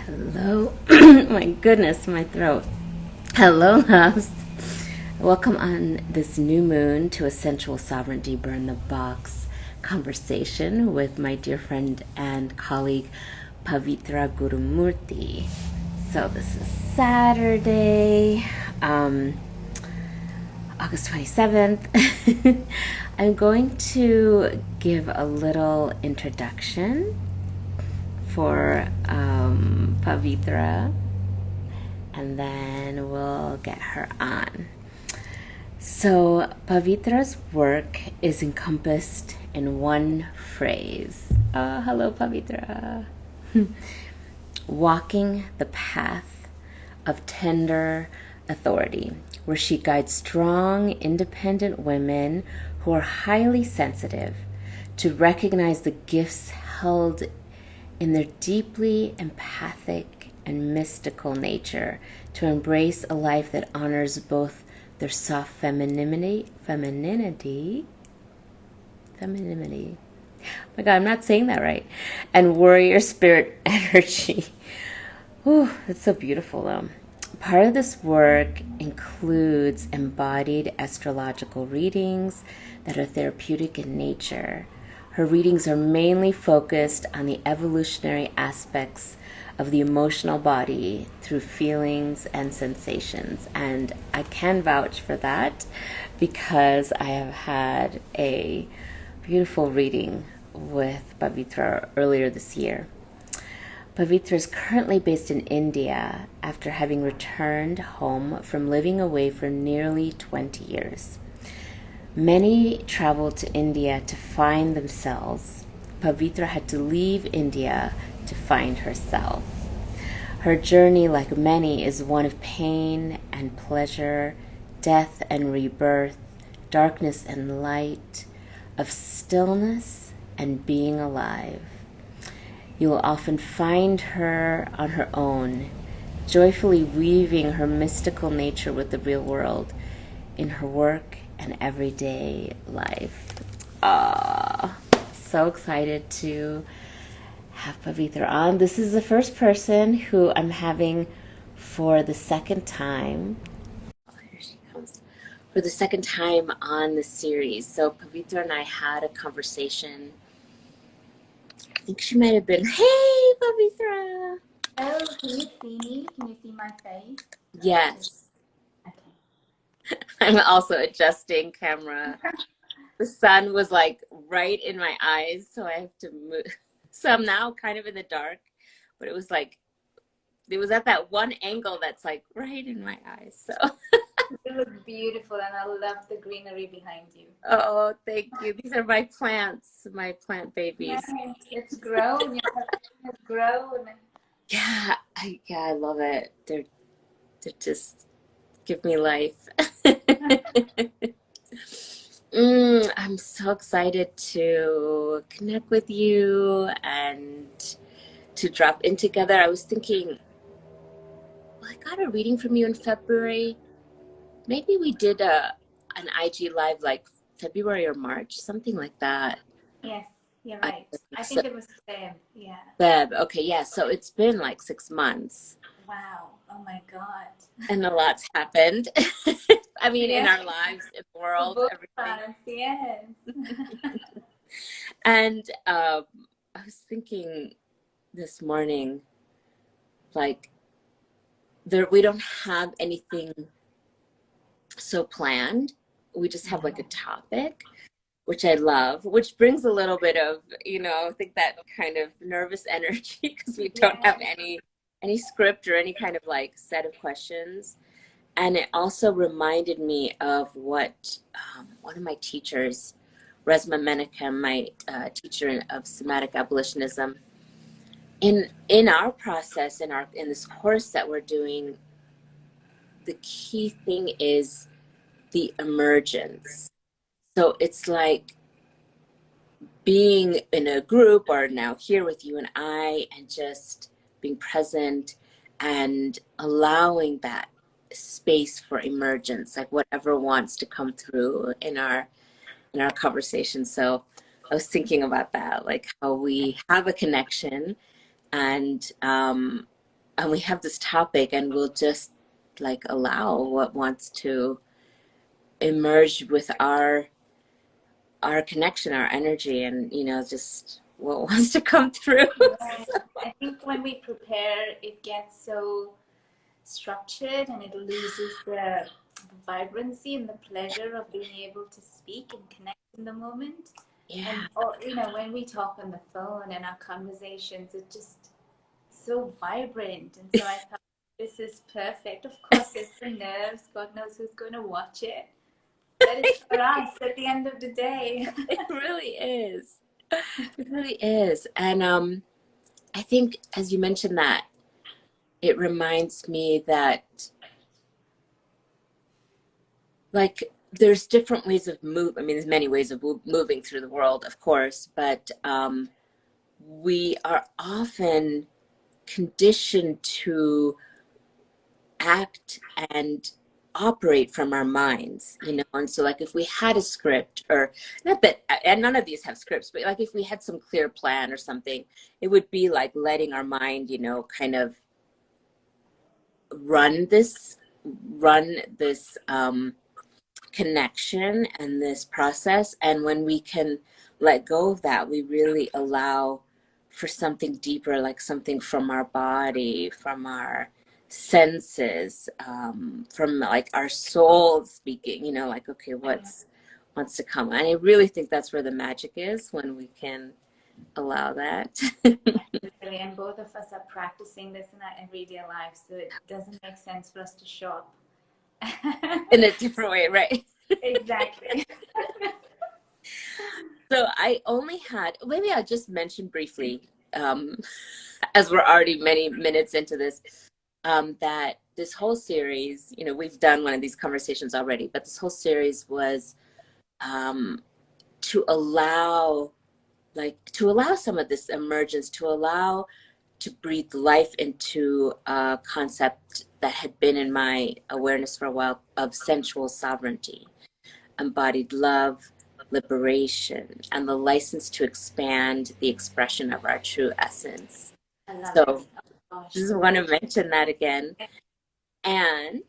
Hello. My goodness, my throat. Hello, loves. Welcome on this new moon to a sensual sovereignty burn the box conversation with my dear friend and colleague Pavitra Gurumurthi. So this is Saturday, August 27th. I'm going to give a little introduction for Pavitra, and then we'll get her on. So Pavitra's work is encompassed in one phrase. Hello, Pavitra. Walking the path of tender authority, where she guides strong, independent women who are highly sensitive to recognize the gifts held in their deeply empathic and mystical nature, to embrace a life that honors both their soft femininity. Oh my God, I'm not saying that right. And warrior spirit energy. Ooh, that's so beautiful though. Part of this work includes embodied astrological readings that are therapeutic in nature. Her readings are mainly focused on the evolutionary aspects of the emotional body through feelings and sensations. And I can vouch for that because I have had a beautiful reading with Pavitra earlier this year. Pavitra is currently based in India after having returned home from living away for nearly 20 years. Many travel to India to find themselves. Pavitra had to leave India to find herself. Her journey, like many, is one of pain and pleasure, death and rebirth, darkness and light, of stillness and being alive. You will often find her on her own, joyfully weaving her mystical nature with the real world in her work and everyday life. So excited to have Pavitra on. This is the first person who I'm having for the second time. Here she comes. For the second time on the series. So Pavitra and I had a conversation. I think she might have been, hey, Pavitra. Oh, can you see me? Can you see my face? Yes. Okay. I'm also adjusting camera. The sun was like right in my eyes, so I have to move. So I'm now kind of in the dark, but it was at that one angle that's like right in my eyes. So You look beautiful, and I love the greenery behind you. oh, thank you. These are my plants, my plant babies. Yes, it's grown. It's grown. Yeah, I love it. They're just give me life. I'm so excited to connect with you and to drop in together. I was thinking, well, I got a reading from you in February. Maybe we did an IG live like February or March, something like that. Yes, you're I right. I so, think it was Feb. Yeah. Feb. Okay, yeah. So it's been like 6 months. Wow. Oh my God. And a lot's happened. I mean, in Yeah. our lives, in the For world, both of everything. us, yes. And I was thinking this morning, like, we don't have anything so planned. We just have like a topic, which I love, which brings a little bit of, I think that kind of nervous energy because we don't have Yes. any script or any kind of like set of questions. And it also reminded me of what one of my teachers, Resma Menachem, my teacher of somatic abolitionism, in our process, in this course that we're doing, the key thing is the emergence. So it's like being in a group, or now here with you and I, and just being present and allowing that space for emergence, like whatever wants to come through in our conversation. So I was thinking about that, like how we have a connection, and and we have this topic, and we'll just like allow what wants to emerge with our connection, our energy, and just what wants to come through. Yeah. I think when we prepare, it gets so structured and it loses the vibrancy and the pleasure of being able to speak and connect in the moment. Yeah, And or, when we talk on the phone and our conversations, it's just so vibrant. And so I thought this is perfect. Of course, there's the nerves. God knows who's going to watch it. But it's for us at the end of the day. it really is. It really is. And I think, as you mentioned that, it reminds me that, like, there's different ways of move. I mean, there's many ways of moving through the world, of course, but we are often conditioned to act and operate from our minds, and so, like, if we had a script, or not that, and none of these have scripts, but like if we had some clear plan or something, it would be like letting our mind, kind of run this connection and this process. And when we can let go of that, we really allow for something deeper, like something from our body, from our senses, from like our soul speaking, like, okay, what's wants to come. And I really think that's where the magic is, when we can allow that. Absolutely. And both of us are practicing this in our everyday life, so it doesn't make sense for us to show up. In a different way, right? Exactly. So I only had, maybe I'll just mention briefly, um, as we're already many minutes into this, that this whole series, we've done one of these conversations already, but this whole series was, um, to allow, some of this emergence, to allow to breathe life into a concept that had been in my awareness for a while, of sensual sovereignty, embodied love, liberation, and the license to expand the expression of our true essence. I love it. So Oh gosh. just want to mention that again. And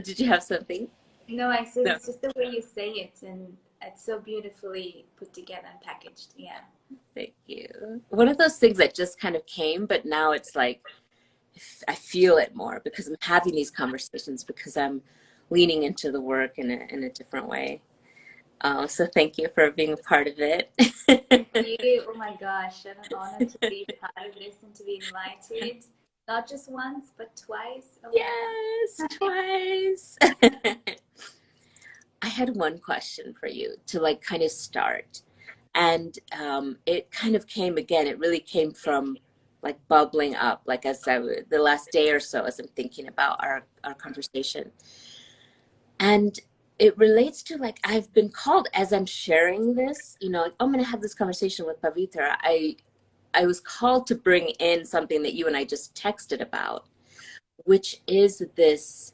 did you have something? No, I said No. it's just the way you say it, and it's so beautifully put together and packaged. Yeah. Thank you. One of those things that just kind of came, but now it's like I feel it more because I'm having these conversations, because I'm leaning into the work in a different way. So thank you for being a part of it. Thank you. Oh my gosh, what an honor to be part of this and to be invited. Not just once, but twice. Oh my Yes, twice. I had one question for you to, like, kind of start. And it kind of came again, it really came from, like, bubbling up, like, the last day or so, as I'm thinking about our conversation. And it relates to, like, I've been called, as I'm sharing this, like, I'm going to have this conversation with Pavitra. I was called to bring in something that you and I just texted about, which is this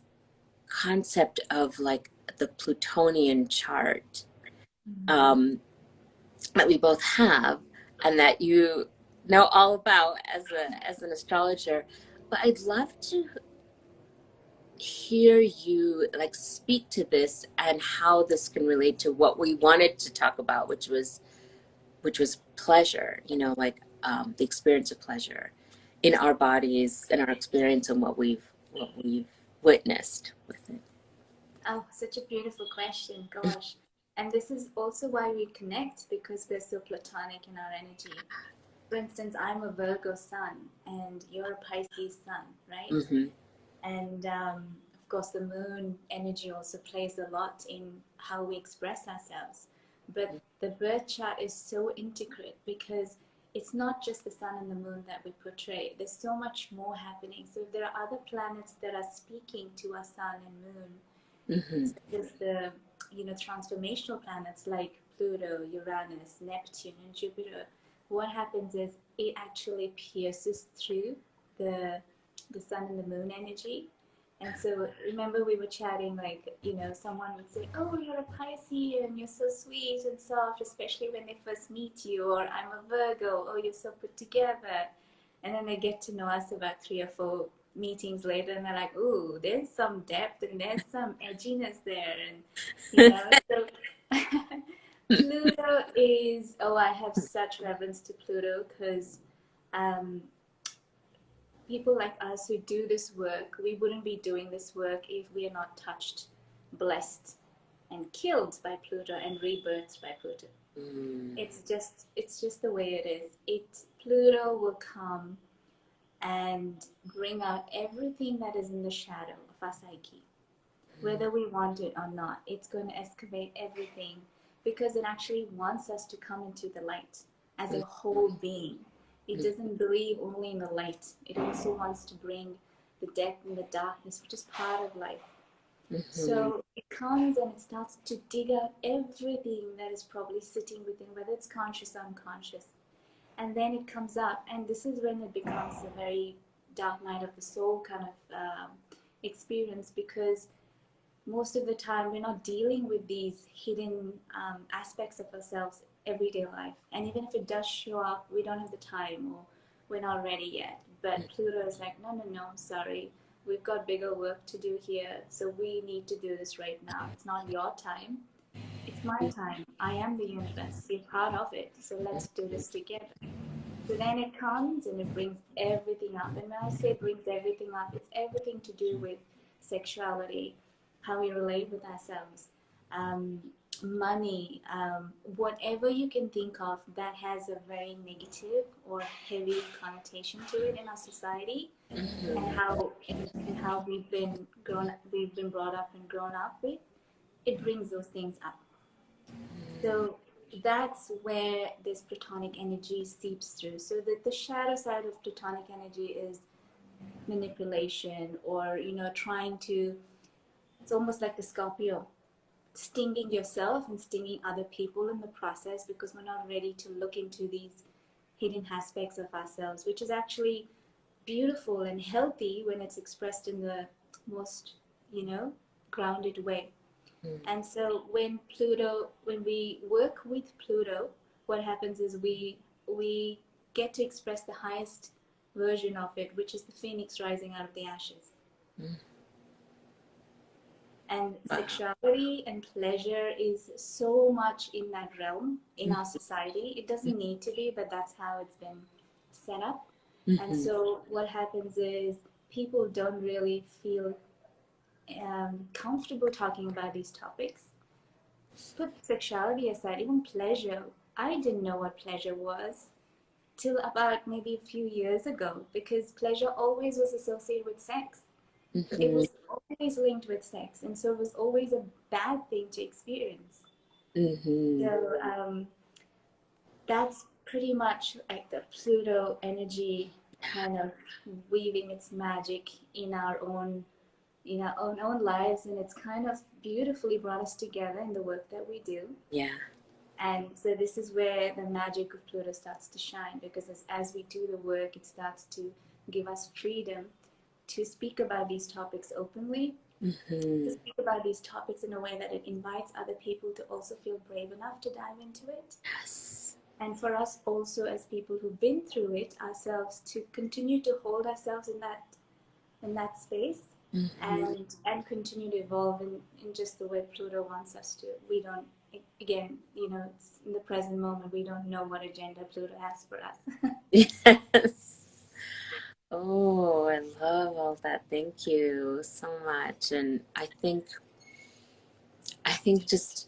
concept of, like, the Plutonian chart, God. um, that we both have, and that you know all about as an astrologer. But I'd love to hear you, like, speak to this and how this can relate to what we wanted to talk about, which was pleasure. Like, the experience of pleasure in our bodies and our experience, and what we've witnessed with it. Oh, such a beautiful question. Gosh. And this is also why we connect, because we're so platonic in our energy. For instance, I'm a Virgo sun and you're a Pisces sun, right? Mm-hmm. And of course, the moon energy also plays a lot in how we express ourselves. But the birth chart is so intricate because it's not just the sun and the moon that we portray. There's so much more happening. So there are other planets that are speaking to our sun and moon. Mm-hmm. There's the transformational planets like Pluto, Uranus, Neptune, and Jupiter. What happens is it actually pierces through the the sun and the moon energy. And so remember we were chatting, like, someone would say, oh, you're a Pisces and you're so sweet and soft, especially when they first meet you, or I'm a Virgo, oh, you're so put together. And then they get to know us about 3 or 4 meetings later, and they're like, "Ooh, there's some depth and there's some edginess there," and you know. So Pluto is, oh, I have such reverence to Pluto because um, people like us who do this work, we wouldn't be doing this work if we are not touched, blessed, and killed by Pluto and rebirthed by Pluto. Mm. It's just the way it is. Pluto will come and bring out everything that is in the shadow of our psyche, whether we want it or not. It's going to excavate everything because it actually wants us to come into the light as a whole being. It doesn't believe only in the light. It also wants to bring the depth and the darkness, which is part of life. So it comes and it starts to dig out everything that is probably sitting within, whether it's conscious or unconscious. And then it comes up, and this is when it becomes a very dark night of the soul kind of experience, because most of the time we're not dealing with these hidden aspects of ourselves everyday life, and even if it does show up, we don't have the time or we're not ready yet. But Pluto is like, no, no, no, sorry, we've got bigger work to do here, so we need to do this right now. It's not your time, it's my time. I am the universe, you're part of it, so let's do this together. So then it comes and it brings everything up. And when I say it brings everything up, it's everything to do with sexuality, how we relate with ourselves, um, money, whatever you can think of that has a very negative or heavy connotation to it in our society, and how we've been brought up and grown up with. It brings those things up. So that's where this Platonic energy seeps through. So the shadow side of Platonic energy is manipulation, or trying to, it's almost like the Scorpio, stinging yourself and stinging other people in the process, because we're not ready to look into these hidden aspects of ourselves, which is actually beautiful and healthy when it's expressed in the most, grounded way. And so when we work with Pluto, what happens is we get to express the highest version of it, which is the phoenix rising out of the ashes. And sexuality and pleasure is so much in that realm in our society. It doesn't need to be, but that's how it's been set up. And so what happens is people don't really feel comfortable talking about these topics. Put sexuality aside, even pleasure. I didn't know what pleasure was till about maybe a few years ago, because pleasure always was associated with sex. It was always linked with sex, and so it was always a bad thing to experience. So that's pretty much like the Pluto energy kind of weaving its magic in our own lives, and it's kind of beautifully brought us together in the work that we do. Yeah. And so this is where the magic of Pluto starts to shine, because as we do the work, it starts to give us freedom to speak about these topics openly, to speak about these topics in a way that it invites other people to also feel brave enough to dive into it. Yes. And for us also, as people who've been through it ourselves, to continue to hold ourselves in that space, and continue to evolve in just the way Pluto wants us to. We don't, again, it's in the present moment, we don't know what agenda Pluto has for us. Yes. Oh, I love all that. Thank you so much. And I think just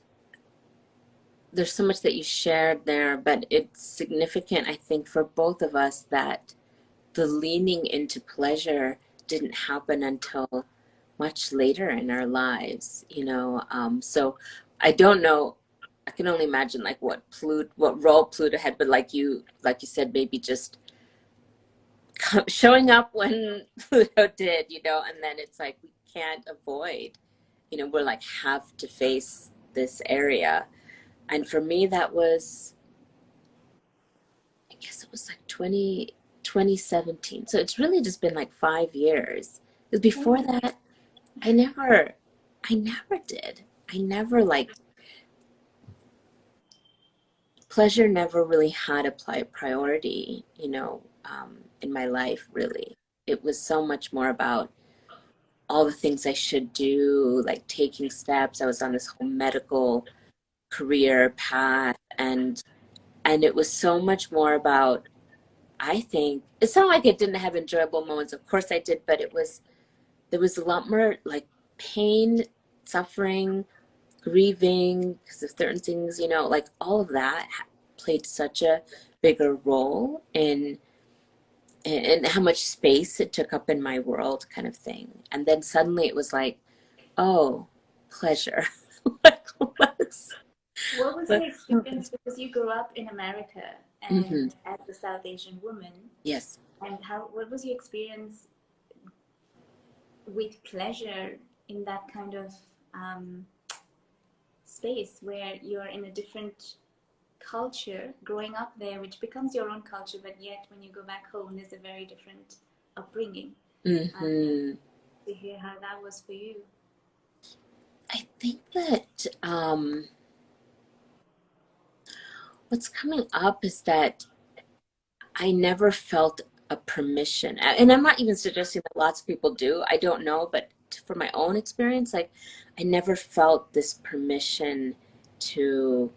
there's so much that you shared there, but it's significant, I think, for both of us that the leaning into pleasure didn't happen until much later in our lives. So I don't know. I can only imagine like what role Pluto had, but like you said, maybe just showing up when Pluto did, and then it's like we can't avoid, we're like have to face this area. And for me, that was, I guess it was like 2017. So it's really just been like 5 years. Because before that, I never, I never did. I never like, pleasure never really had a priority, in my life, really. it was so much more about all the things I should do, like taking steps. I was on this whole medical career path, and it was so much more about, I think it's not like it didn't have enjoyable moments. Of course I did, but there was a lot more like pain, suffering, grieving because of certain things, like all of that played such a bigger role in how much space it took up in my world, kind of thing. And then suddenly it was like, oh, pleasure. Like, What was the experience, because you grew up in America mm-hmm. and as a South Asian woman, Yes. and what was your experience with pleasure in that kind of space where you're in a different culture growing up there, which becomes your own culture, but yet when you go back home there's a very different upbringing? Mm-hmm. To hear how that was for you. I think that what's coming up is that I never felt a permission. And I'm not even suggesting that lots of people do. I don't know, but from my own experience, like I never felt this permission to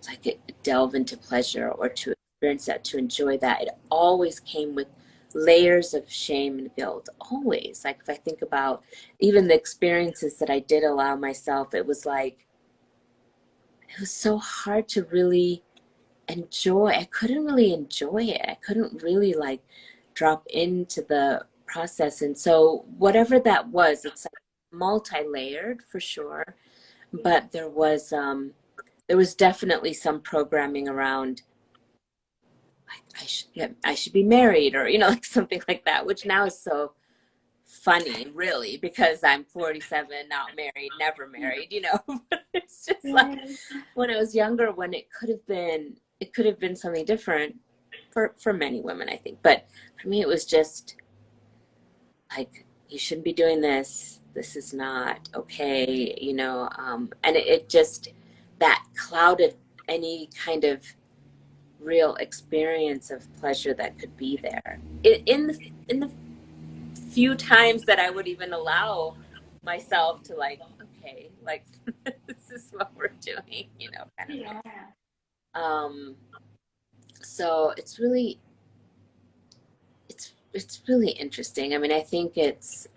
like delve into pleasure or to experience that, to enjoy that. It always came with layers of shame and guilt. Always. Like if I think about even the experiences that I did allow myself, it was like it was so hard to really enjoy. I couldn't really enjoy it. I couldn't really like drop into the process. And so whatever that was, it's like multi-layered for sure. Yeah. But there was definitely some programming around like I should be married, or like something like that, which now is so funny really because I'm 47, not married, never married. But it's just like Yes. when I was younger, when it could have been something different for many women, I think. But for me, it was just like, you shouldn't be doing this. This is not okay. And it just, that clouded any kind of real experience of pleasure that could be there. In the few times that I would even allow myself to, like, okay, like this is what we're doing, kind of thing. Yeah. Um, so it's really interesting. I mean, I think there's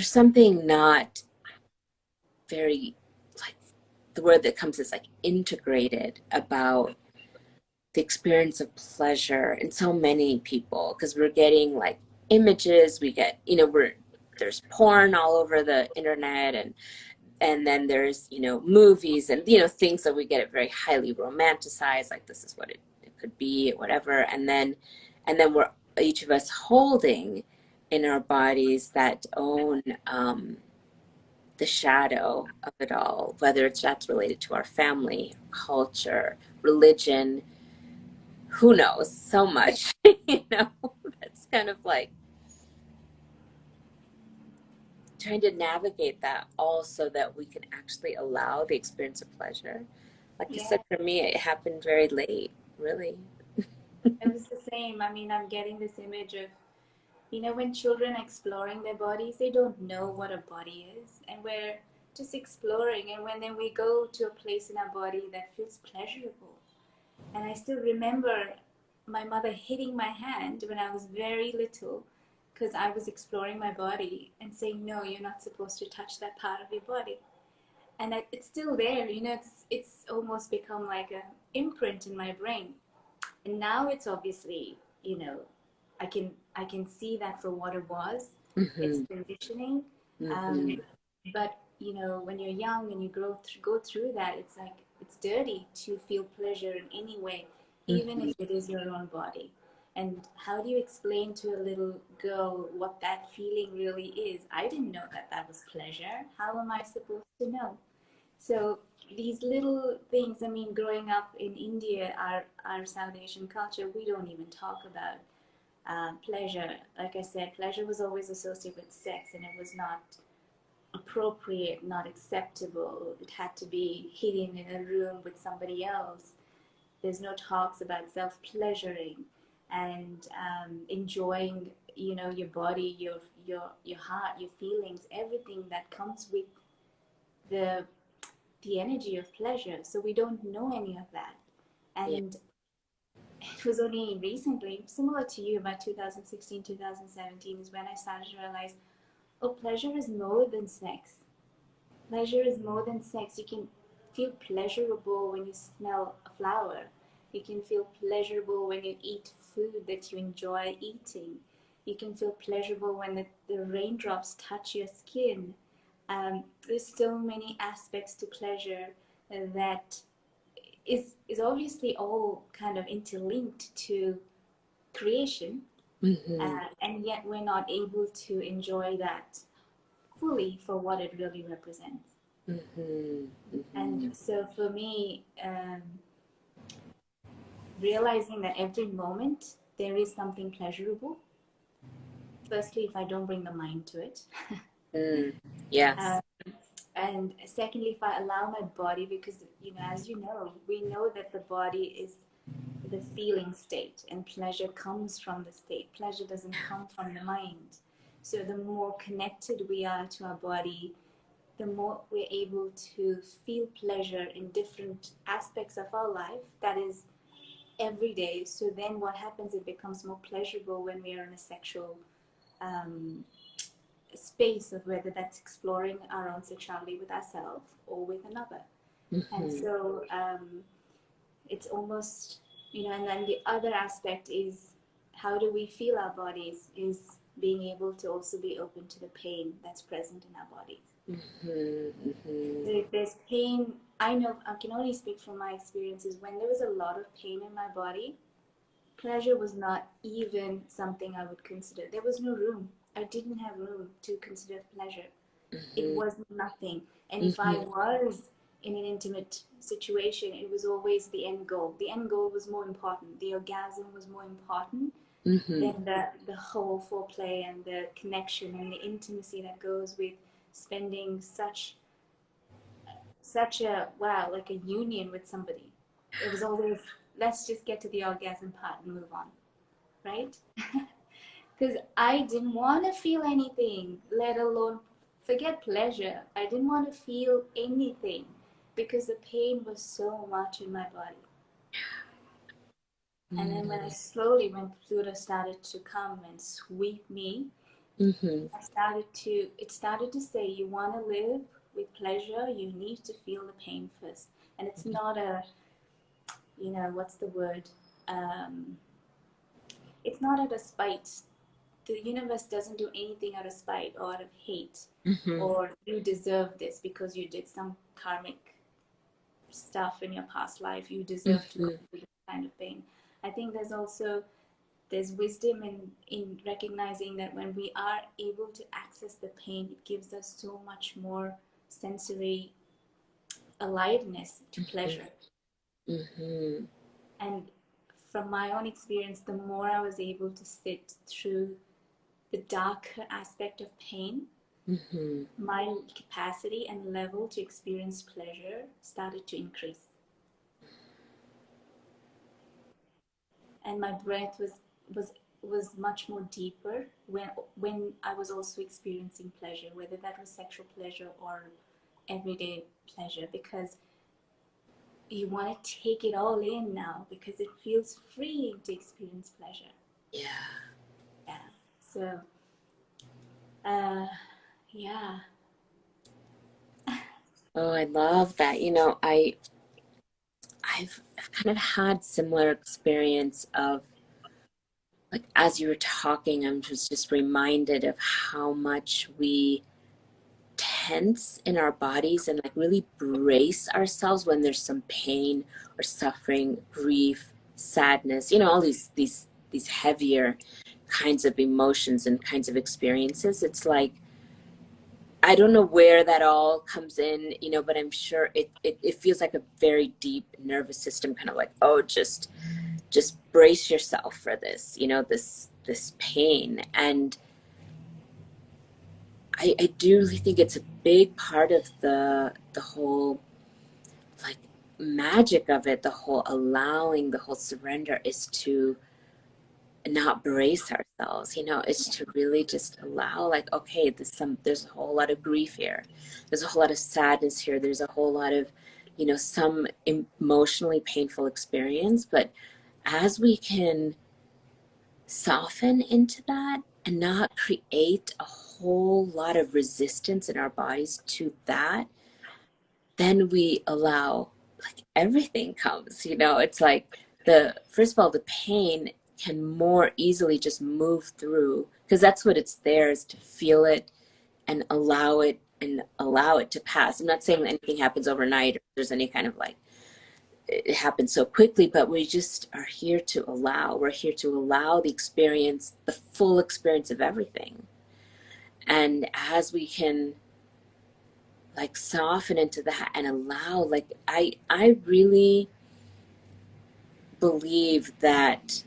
something not very, like, the word that comes is like integrated about the experience of pleasure in so many people, because we're getting like images, we get, there's porn all over the internet, and then there's movies and things that we get it very highly romanticized, like this is what it could be, whatever. And then we're each of us holding in our bodies that own the shadow of it all, whether that's related to our family, culture, religion, who knows, so much. That's kind of like trying to navigate that all so that we can actually allow the experience of pleasure. Like I Yeah. said, for me, it happened very late, really. It was the same. I mean, I'm getting this image of, when children are exploring their bodies, they don't know what a body is. And we're just exploring. And when then we go to a place in our body that feels pleasurable. And I still remember my mother hitting my hand when I was very little because I was exploring my body and saying, no, you're not supposed to touch that part of your body. And it's still there, it's almost become like an imprint in my brain. And now it's obviously, I can see that for what it was. It's Mm-hmm. conditioning. Mm-hmm. um, but when you're young and you go through that, it's like it's dirty to feel pleasure in any way, even Mm-hmm. if it is your own body. And how do you explain to a little girl what that feeling really is? I didn't know that that was pleasure. How am I supposed to know? So these little things, I mean, growing up in India, our South Asian culture, we don't even talk about pleasure. Like I said, pleasure was always associated with sex, and it was not appropriate, not acceptable. It had to be hidden in a room with somebody else. there's no talks about self-pleasuring and enjoying, your body, your heart, your feelings, everything that comes with the the energy of pleasure. So we don't know any of that. Yeah. And it was only recently, similar to you, about 2016, 2017, is when I started to realize, oh, pleasure is more than sex. Pleasure is more than sex. You can feel pleasurable when you smell a flower. You can feel pleasurable when you eat food that you enjoy eating. You can feel pleasurable when the raindrops touch your skin. There's so many aspects to pleasure that is obviously all kind of interlinked to creation, and yet we're not able to enjoy that fully for what it really represents. And so for me, realizing that every moment there is something pleasurable, firstly, if I don't bring the mind to it. Yes. And secondly, if I allow my body, because, as you know, we know that the body is the feeling state, and pleasure comes from the state. Pleasure doesn't come from the mind. So the more connected we are to our body, the more we're able to feel pleasure in different aspects of our life. That is every day. So then what happens, it becomes more pleasurable when we are in a sexual space, of whether that's exploring our own sexuality with ourselves or with another. And so it's almost, and then the other aspect is, how do we feel our bodies, is being able to also be open to the pain that's present in our bodies. So if there's pain, I know, I can only speak from my experiences, when there was a lot of pain in my body, pleasure was not even something I would consider. There was no room. I didn't have room to consider pleasure. It was nothing. And if I was in an intimate situation, it was always the end goal. The end goal was more important. The orgasm was more important than the whole foreplay and the connection and the intimacy that goes with spending such a, wow, like a union with somebody. It was always, let's just get to the orgasm part and move on, right? Because I didn't want to feel anything, let alone forget pleasure. I didn't want to feel anything because the pain was so much in my body. And then when Pluto started to come and sweep me, it started to say, you want to live with pleasure, you need to feel the pain first. And it's not a, what's the word? It's not out of spite. The universe doesn't do anything out of spite or out of hate, or you deserve this because you did some karmic stuff in your past life. You deserve to go through this kind of pain. I think there's wisdom in recognizing that when we are able to access the pain, it gives us so much more sensory aliveness to pleasure. And from my own experience, the more I was able to sit through the darker aspect of pain, my capacity and level to experience pleasure started to increase. And my breath was much more deeper when I was also experiencing pleasure, whether that was sexual pleasure or everyday pleasure, because you want to take it all in now, because it feels freeing to experience pleasure. Yeah. So, yeah. Oh, I love that. I've kind of had similar experience of, like, as you were talking, I was just reminded of how much we tense in our bodies and like really brace ourselves when there's some pain or suffering, grief, sadness, all these heavier kinds of emotions and kinds of experiences. It's like, I don't know where that all comes in, but I'm sure it feels like a very deep nervous system kind of like, oh, just brace yourself for this, this pain. And I do really think it's a big part of the whole, like, magic of it, the whole allowing, the whole surrender, is to not brace ourselves, it's to really just allow, like, okay, there's a whole lot of grief here, there's a whole lot of sadness here, there's a whole lot of some emotionally painful experience, but as we can soften into that and not create a whole lot of resistance in our bodies to that, then we allow, like, everything comes, it's like, the first of all, the pain can more easily just move through, because that's what it's there, is to feel it and allow it to pass. I'm not saying that anything happens overnight or there's any kind of, like, it happens so quickly, but we just are here to allow. We're here to allow the experience, the full experience of everything. And as we can, like, soften into that and allow, like, I really believe that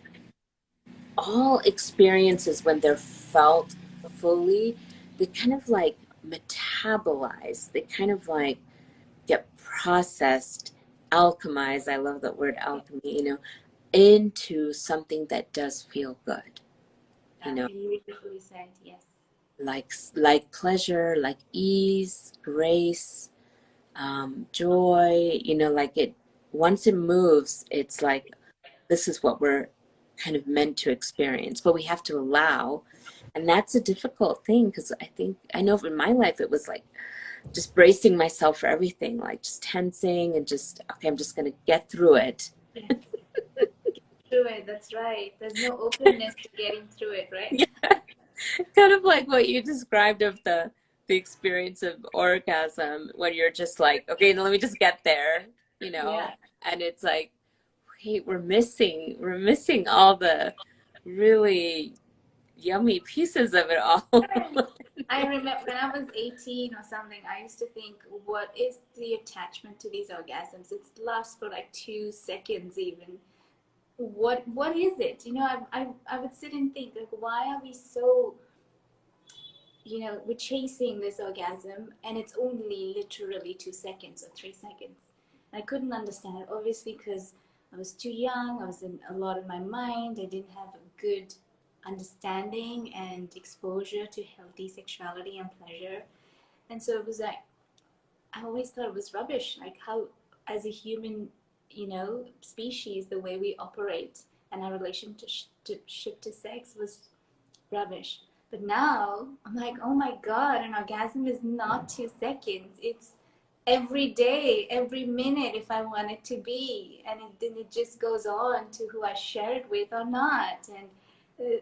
all experiences, when they're felt fully, they kind of, like, metabolize, they kind of, like, get processed, alchemized, I love that word alchemy, into something that does feel good, Beautifully said, yes. like pleasure, like ease, grace, joy, like, it, once it moves, it's like, this is what we're kind of meant to experience, but we have to allow. And that's a difficult thing, because I know in my life it was like just bracing myself for everything, like just tensing and just, okay, I'm just going to get through it. Yes. Through it, that's right. There's no openness to getting through it, right? Yeah, kind of like what you described of the experience of orgasm, when you're just like, okay, now let me just get there, Yeah. and it's like, wait, we're missing all the really yummy pieces of it all. I remember when I was 18 or something, I used to think, what is the attachment to these orgasms? It lasts for like 2 seconds even. What is it? I would sit and think, like, why are we so, we're chasing this orgasm and it's only literally 2 seconds or 3 seconds. And I couldn't understand it, obviously, because I was too young, I was in a lot of my mind, I didn't have a good understanding and exposure to healthy sexuality and pleasure. And so it was like, I always thought it was rubbish, like how, as a human, species, the way we operate and our relationship to sex was rubbish. But now I'm like, oh my God, an orgasm is not 2 seconds. It's every day, every minute, if I want it to be. And then it just goes on to who I share it with or not.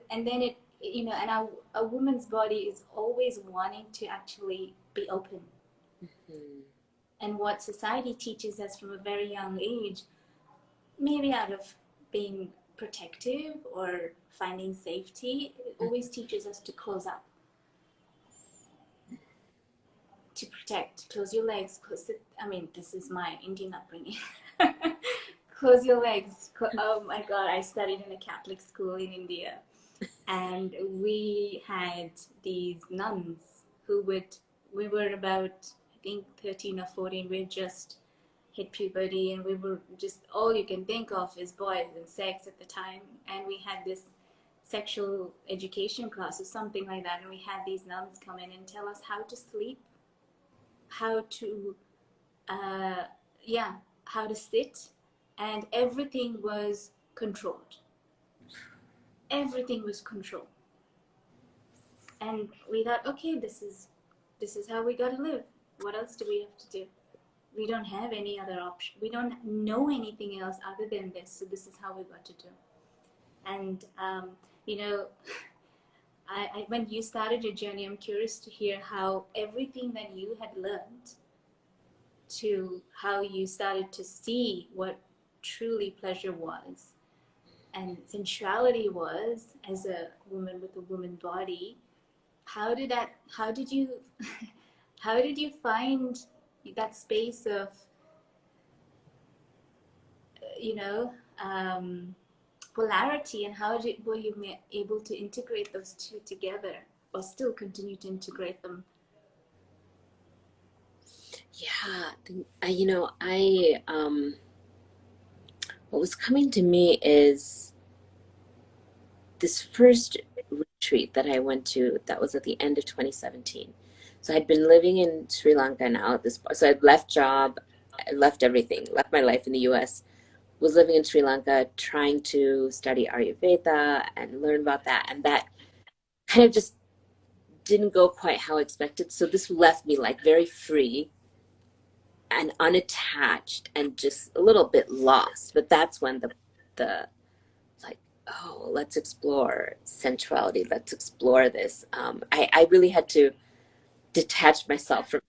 And then and a woman's body is always wanting to actually be open. Hmm. And what society teaches us from a very young age, maybe out of being protective or finding safety, it always teaches us to close up, to protect. Close your legs. I mean, this is my Indian upbringing. Close your legs. Oh my God, I studied in a Catholic school in India. And we had these nuns we were about, I think, 13 or 14. We just hit puberty, and we were just, all you can think of is boys and sex at the time. And we had this sexual education class or something like that, and we had these nuns come in and tell us how to sleep, how to uh, yeah, how to sit, and everything was controlled. Everything was controlled. And we thought, okay, this is how we gotta live. What else do we have to do? We don't have any other option. We don't know anything else other than this. So this is how we got to do. And you know, when you started your journey, I'm curious to hear how everything that you had learned, to how you started to see what truly pleasure was and sensuality was as a woman with a woman body. How did you how did you find that space of, you know um, polarity, and were you able to integrate those two together, or still continue to integrate them? Yeah, what was coming to me is this first retreat that I went to that was at the end of 2017. So I'd been living in Sri Lanka now at this point. So I'd left job, I left everything, left my life in the US, was living in Sri Lanka, trying to study Ayurveda and learn about that. And that kind of just didn't go quite how expected. So this left me like very free and unattached and just a little bit lost. But that's when the like, oh, let's explore sensuality. Let's explore this. I really had to detach myself from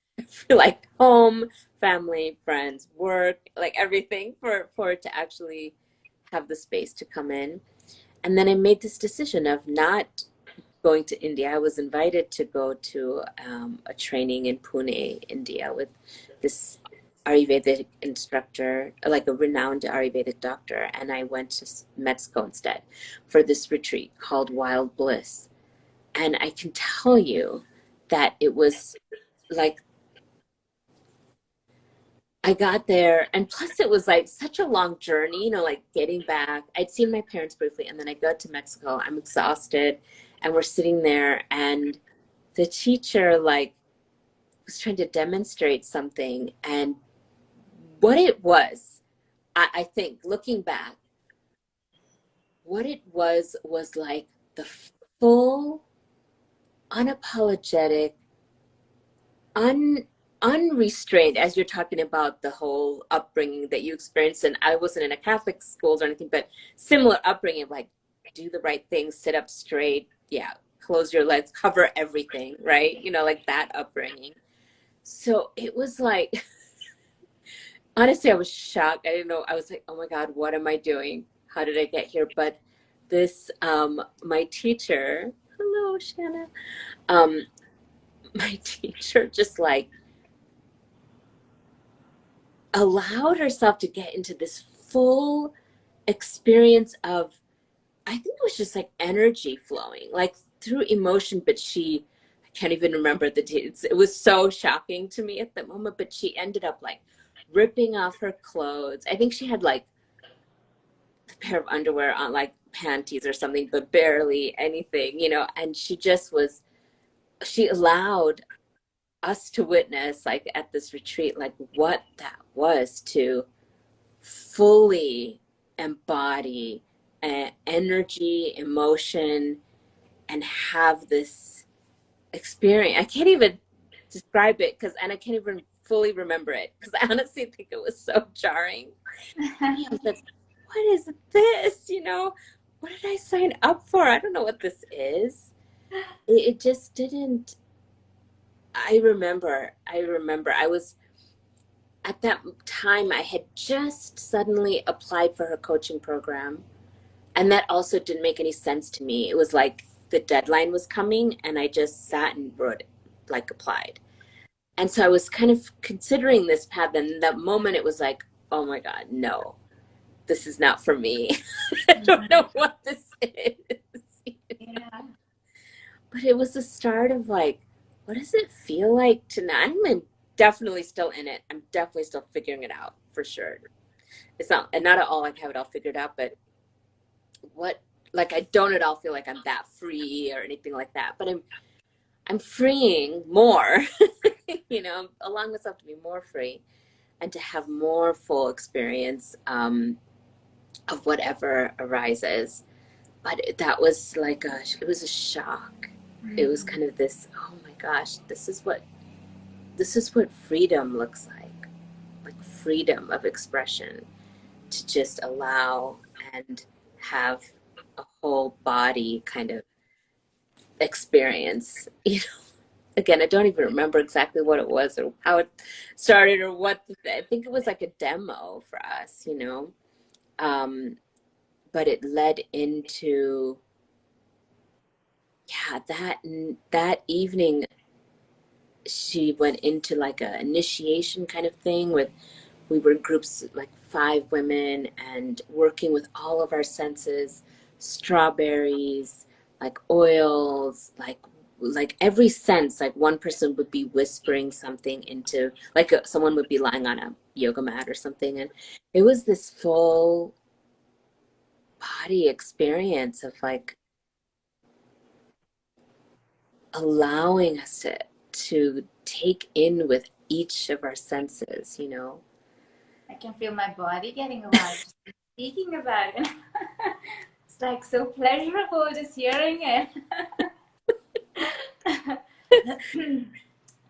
like home, family, friends, work, like everything for it to actually have the space to come in. And then I made this decision of not going to India. I was invited to go to a training in Pune, India, with this Ayurvedic instructor, like a renowned Ayurvedic doctor, and I went to Mexico instead for this retreat called Wild Bliss. And I can tell you that it was like I got there, and plus it was like such a long journey, like getting back. I'd seen my parents briefly, and then I got to Mexico. I'm exhausted, and we're sitting there, and the teacher like was trying to demonstrate something, and what it was, I think looking back, what it was like the full, unapologetic, un unrestrained, as you're talking about the whole upbringing that you experienced. And I wasn't in a Catholic schools or anything, but similar upbringing, like do the right thing, sit up straight, yeah, close your legs, cover everything, right? Like that upbringing. So it was like, honestly, I was shocked. I didn't know. I was like, oh my God, what am I doing? How did I get here? But this, my teacher, hello, Shanna, um, my teacher just like allowed herself to get into this full experience of, I think it was just like energy flowing, like through emotion, but I can't even remember the dates. It was so shocking to me at the moment, but she ended up like ripping off her clothes. I think she had like a pair of underwear on, like panties or something, but barely anything, and she allowed us to witness, like at this retreat, like what that was to fully embody energy, emotion, and have this experience. I can't even describe it and I can't even fully remember it because I honestly think it was so jarring to me. I was like, what is this? What did I sign up for? I don't know what this is. It just didn't. I remember I was at that time, I had just suddenly applied for her coaching program. And that also didn't make any sense to me. It was like the deadline was coming and I just sat and wrote it, like applied. And so I was kind of considering this path. And that moment it was like, oh my God, no, this is not for me. I don't know what this is. Yeah. But it was the start of like, what does it feel like to not? I'm definitely still in it. I'm definitely still figuring it out for sure. It's not, and not at all like have it all figured out, but what, like I don't at all feel like I'm that free or anything like that, but I'm freeing more, allowing myself to be more free and to have more full experience of whatever arises. But that was like it was a shock. It was kind of this, oh my gosh, this is what freedom looks like freedom of expression, to just allow and have a whole body kind of experience. Again, I don't even remember exactly what it was or how it started or what. I think it was like a demo for us, um, but it led into, yeah, that evening she went into like a initiation kind of thing with, we were groups like 5 women and working with all of our senses, strawberries, like oils, like like every sense, like one person would be whispering something into, like someone would be lying on a yoga mat or something, and it was this full body experience of like allowing us to take in with each of our senses, you know. I can feel my body getting alive just speaking about it. It's like so pleasurable just hearing it.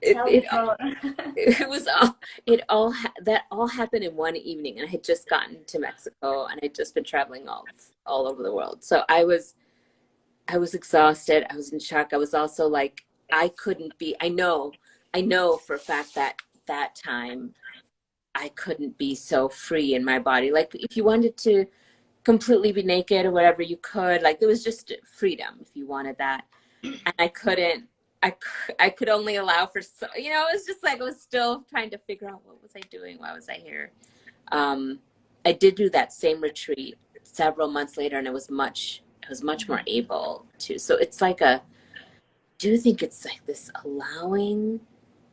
it, Tell it me more. it was all that all happened in one evening, and I had just gotten to Mexico, and I'd just been traveling all over the world. So I was exhausted, I was in shock. I was also like, I couldn't be, I know for a fact that that time I couldn't be so free in my body. Like if you wanted to completely be naked or whatever, you could. Like there was just freedom if you wanted that, and I couldn't. I could only allow for so, it was just like I was still trying to figure out what was I doing, why was I here. um I did do that same retreat several months later, and it was much more able to. So it's like do you think it's like this allowing,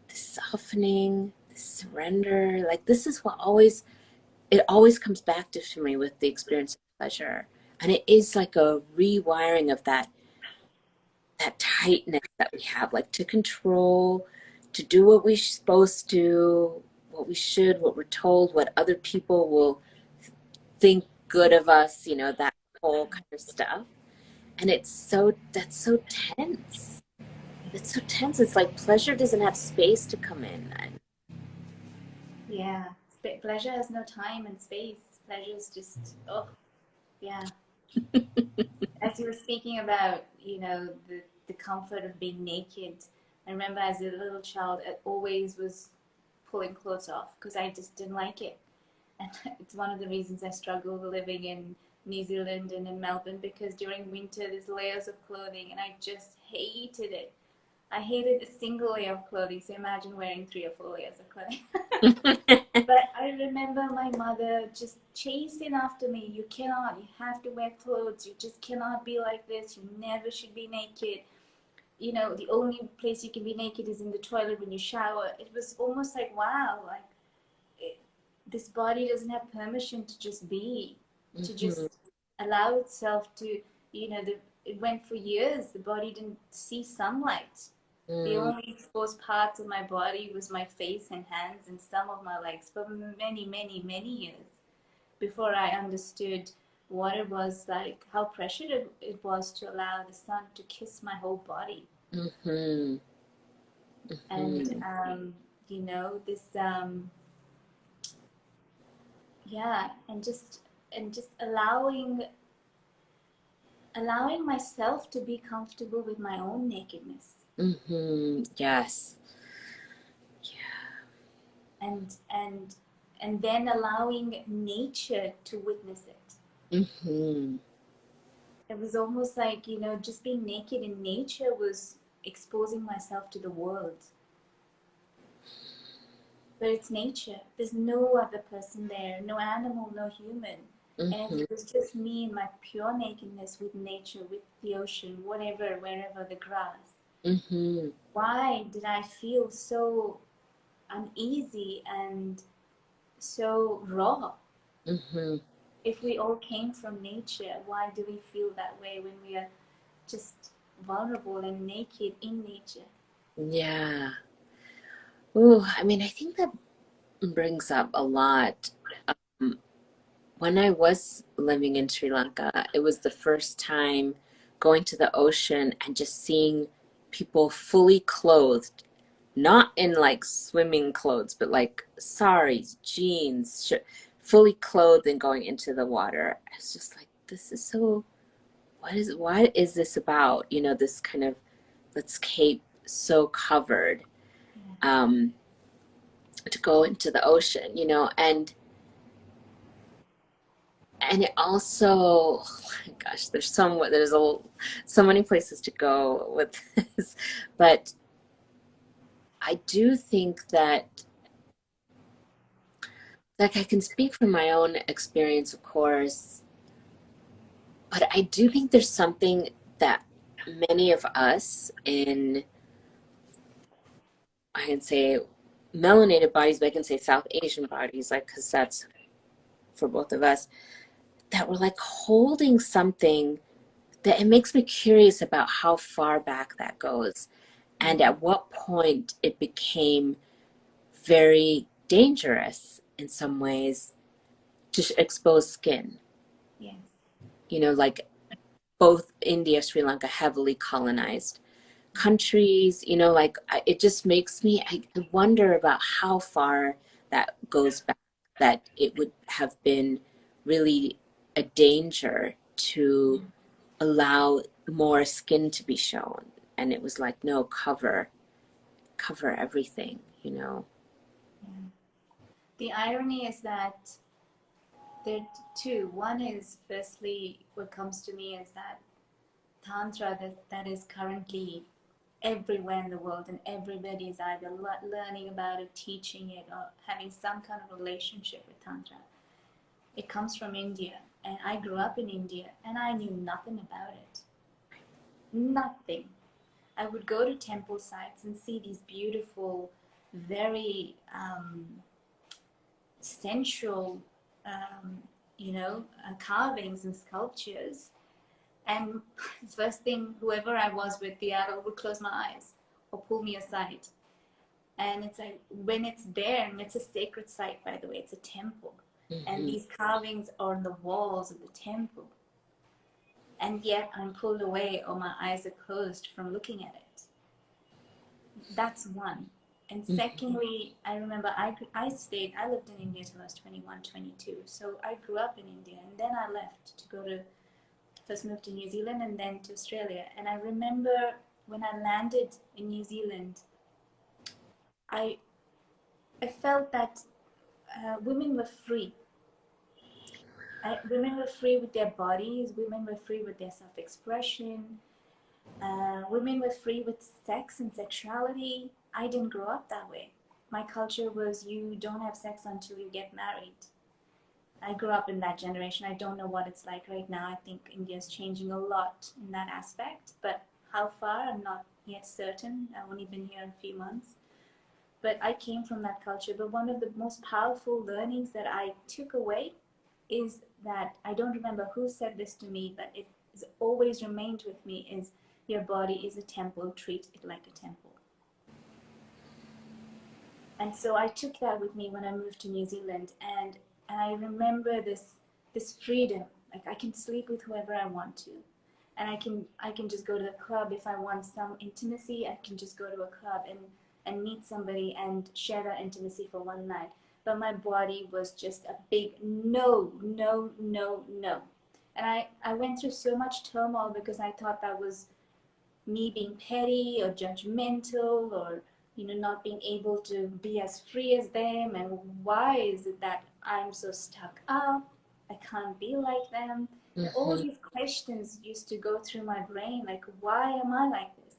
this softening, this surrender? Like this is what it always comes back to me with the experience of pleasure. And it is like a rewiring of that tightness that we have, like to control, to do what we're supposed to, what we should, what we're told, what other people will think good of us, that whole kind of stuff. And that's so tense. It's so tense. It's like pleasure doesn't have space to come in. Yeah, pleasure has no time and space. Pleasure is just, oh, yeah. As you were speaking about, the comfort of being naked, I remember as a little child, I always was pulling clothes off because I just didn't like it. And it's one of the reasons I struggle living in New Zealand and in Melbourne, because during winter there's layers of clothing and I just hated it. I hated a single layer of clothing, so imagine wearing 3 or 4 layers of clothing. But I remember my mother just chasing after me. You cannot, you have to wear clothes. You just cannot be like this. You never should be naked. The only place you can be naked is in the toilet when you shower. It was almost like, wow, like this body doesn't have permission to just be, to Mhm. just allow itself to, it went for years. The body didn't see sunlight. The Mm. only exposed parts of my body was my face and hands and some of my legs for many, many, many years before I understood what it was like, how precious it was to allow the sun to kiss my whole body. Mhm. And, Mhm. this, yeah, and just allowing myself to be comfortable with my own nakedness. Mhm. Yes. And then allowing nature to witness it. Mhm. It was almost like, just being naked in nature was exposing myself to the world. But it's nature. There's no other person there, no animal, no human. And if Mhm. it was just me in my pure nakedness with nature, with the ocean, whatever, wherever, the grass, Mhm. why did I feel so uneasy and so raw? Mhm. If we all came from nature, why do we feel that way when we are just vulnerable and naked in nature? Yeah. Ooh, I mean, I think that brings up a lot. Um, when I was living in Sri Lanka, it was the first time going to the ocean and just seeing people fully clothed, not in like swimming clothes, but like saris, jeans, fully clothed and going into the water. I was just like, this is so, what is this about? This kind of, let's cape so covered. Um, to go into the ocean, and it also, oh my gosh, so many places to go with this, but I do think that, like, I can speak from my own experience, of course, but I do think there's something that many of us in, I can say melanated bodies, but I can say South Asian bodies, like, because that's for both of us, that were like holding something that it makes me curious about how far back that goes and Mm, at what point it became very dangerous in some ways to expose skin. yes. You know, like both India, Sri Lanka, heavily colonized countries, you know, like it just makes me, I wonder about how far that goes back, that it would have been really a danger to Mm, allow more skin to be shown. And it was like, no, cover everything, you know. yeah. The irony is that there are two. One is, firstly, what comes to me is that Tantra that is currently everywhere in the world, and everybody is either learning about it, teaching it, or having some kind of relationship with Tantra. It comes from India, and I grew up in India, and I knew nothing about it. Nothing. I would go to temple sites and see these beautiful, very sensual, um, carvings and sculptures. And first thing, whoever I was with, the adult would close my eyes or pull me aside. And it's like, when it's there, and it's a sacred site, by the way, it's a temple. And Mm-hmm. these carvings are on the walls of the temple. And yet I'm pulled away or my eyes are closed from looking at it. That's one. And secondly, I remember I lived in India till I was 21, 22. So I grew up in India, and then I left to go to, first moved to New Zealand and then to Australia. And I remember when I landed in New Zealand, I, I felt that women were free. Women were free with their bodies, women were free with their self expression, women were free with sex and sexuality. I didn't grow up that way. My culture was, you don't have sex until you get married. I grew up in that generation. I don't know what it's like right now. I think India is changing a lot in that aspect, but how far, I'm not yet certain. I've only been here a few months. But I came from that culture. But one of the most powerful learnings that I took away is that, I don't remember who said this to me, but it has always remained with me, is your body is a temple, treat it like a temple. And so I took that with me when I moved to New Zealand, and I remember this freedom. Like, I can sleep with whoever I want to, and I can just go to a club if I want some intimacy. I can just go to a club and meet somebody and share that intimacy for one night. But my body was just a big no, no, no, no. And I went through so much turmoil because I thought that was me being petty or judgmental, or not being able to be as free as them. And why is it that I'm so stuck up, I can't be like them? And all Mm-hmm. these questions used to go through my brain, like, why am I like this?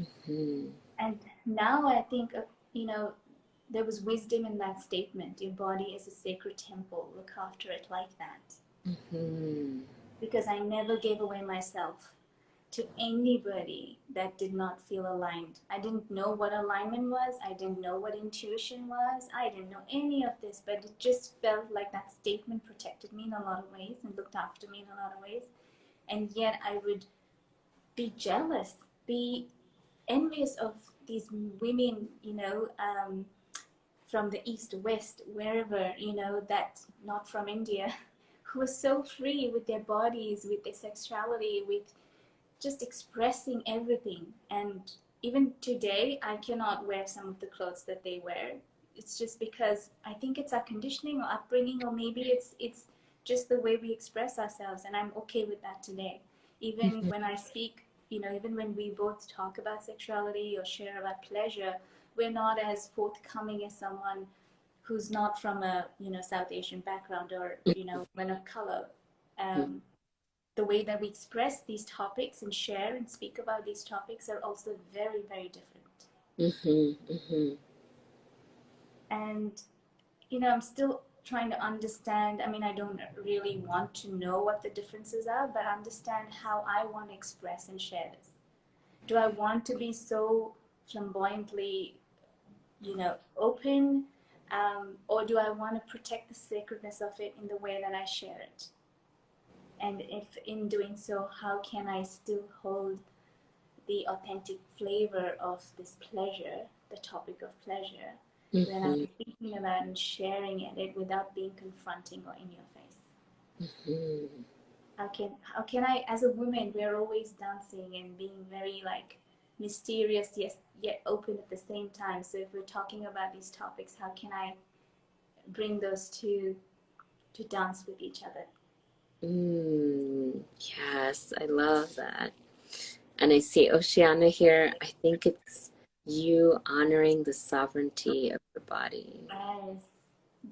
Mm-hmm. And now I think there was wisdom in that statement, your body is a sacred temple, look after it like that. Mm-hmm. Because I never gave away myself to anybody that did not feel aligned. I didn't know what alignment was. I didn't know what intuition was. I didn't know any of this, but it just felt like that statement protected me in a lot of ways and looked after me in a lot of ways. And yet I would be jealous, be envious of these women, from the east, west, wherever, that not from India, who were so free with their bodies, with their sexuality, with just expressing everything. And even today, I cannot wear some of the clothes that they wear. It's just because I think it's our conditioning or upbringing, or maybe it's just the way we express ourselves. And I'm okay with that today. Even when I speak, even when we both talk about sexuality or share about pleasure, we're not as forthcoming as someone who's not from a South Asian background, or women of color. Um, the way that we express these topics and share and speak about these topics are also very, very different. Mm-hmm. Mm-hmm. And I'm still trying to understand. I mean, I don't really want to know what the differences are, but understand how I want to express and share this. Do I want to be so flamboyantly, open, or do I want to protect the sacredness of it in the way that I share it? And if in doing so, how can I still hold the authentic flavor of this pleasure, the topic of pleasure, when I'm speaking about and sharing it without being confronting or in your face? How can I, as a woman, we're always dancing and being very like mysterious, yes, yet open at the same time. So if we're talking about these topics, how can I bring those two to dance with each other? Yes, I love that. And I see Oceana here. I think it's you honoring the sovereignty of your body. Yes,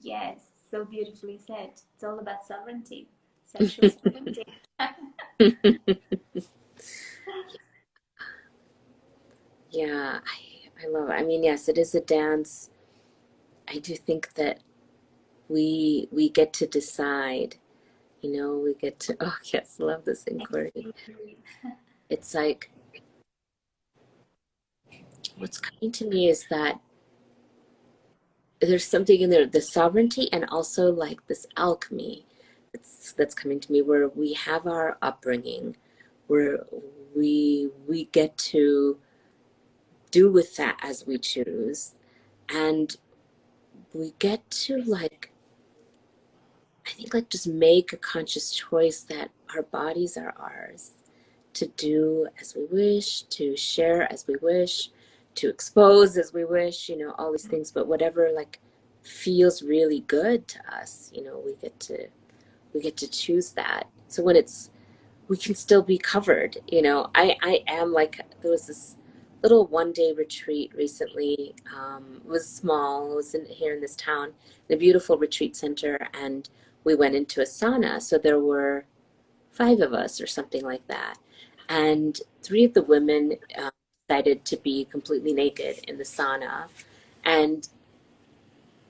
yes, so beautifully said. It's all about sovereignty, sexual sovereignty. Yeah, I love it. I mean, yes, it is a dance. I do think that we get to decide, we get to, oh yes, love this inquiry. It's like what's coming to me is that there's something in there, the sovereignty and also like this alchemy that's coming to me where we have our upbringing, where we get to do with that as we choose, and we get to like I think like just make a conscious choice that our bodies are ours to do as we wish, to share as we wish, to expose as we wish, all these things, but whatever like feels really good to us, we get to choose that. So when it's we can still be covered, I am like there was this little 1 day retreat recently. It was small. It was here in this town, in a beautiful retreat center, and we went into a sauna. So there were 5 of us or something like that. And 3 of the women decided to be completely naked in the sauna. And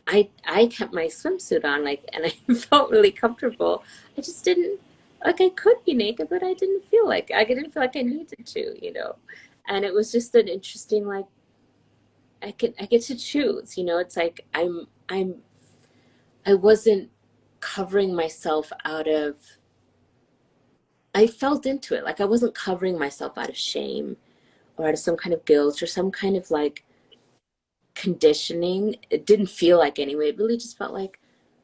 I kept my swimsuit on, like, and I felt really comfortable. I just didn't, like, I could be naked, but I didn't feel like I needed to. And it was just an interesting, like, I get to choose, it's like I wasn't covering myself out of, I felt into it. Like I wasn't covering myself out of shame or out of some kind of guilt or some kind of like conditioning. It didn't feel like anyway. It really just felt like,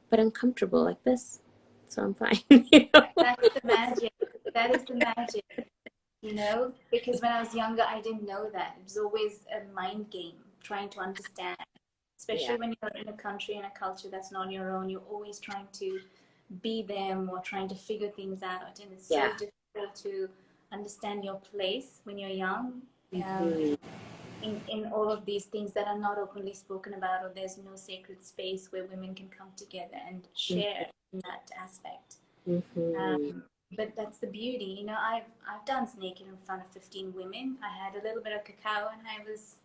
but I'm comfortable like this, so I'm fine. That's the magic. That is the magic, because when I was younger, I didn't know that. It was always a mind game trying to understand, Yeah, especially when you're in a country and a culture that's not your own. You're always trying to be them or trying to figure things out. And it's so yeah. difficult to understand your place when you're young. Um, Hmm. in all of these things that are not openly spoken about, or there's no sacred space where women can come together and share in that aspect. Hmm. But that's the beauty, I've danced naked in front of 15 women. I had a little bit of cacao, and I was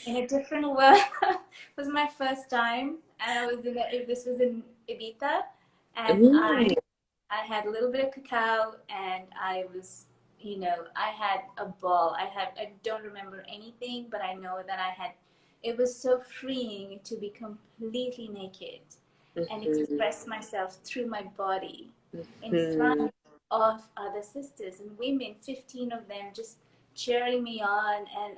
in a different world. It was my first time, and this was in Ibiza, and I Ooh. I had a little bit of cacao, and I had a ball. I don't remember anything, but I know that it was so freeing to be completely naked and Hmm. express myself through my body in Hmm. front of other sisters and women, 15 of them just cheering me on. And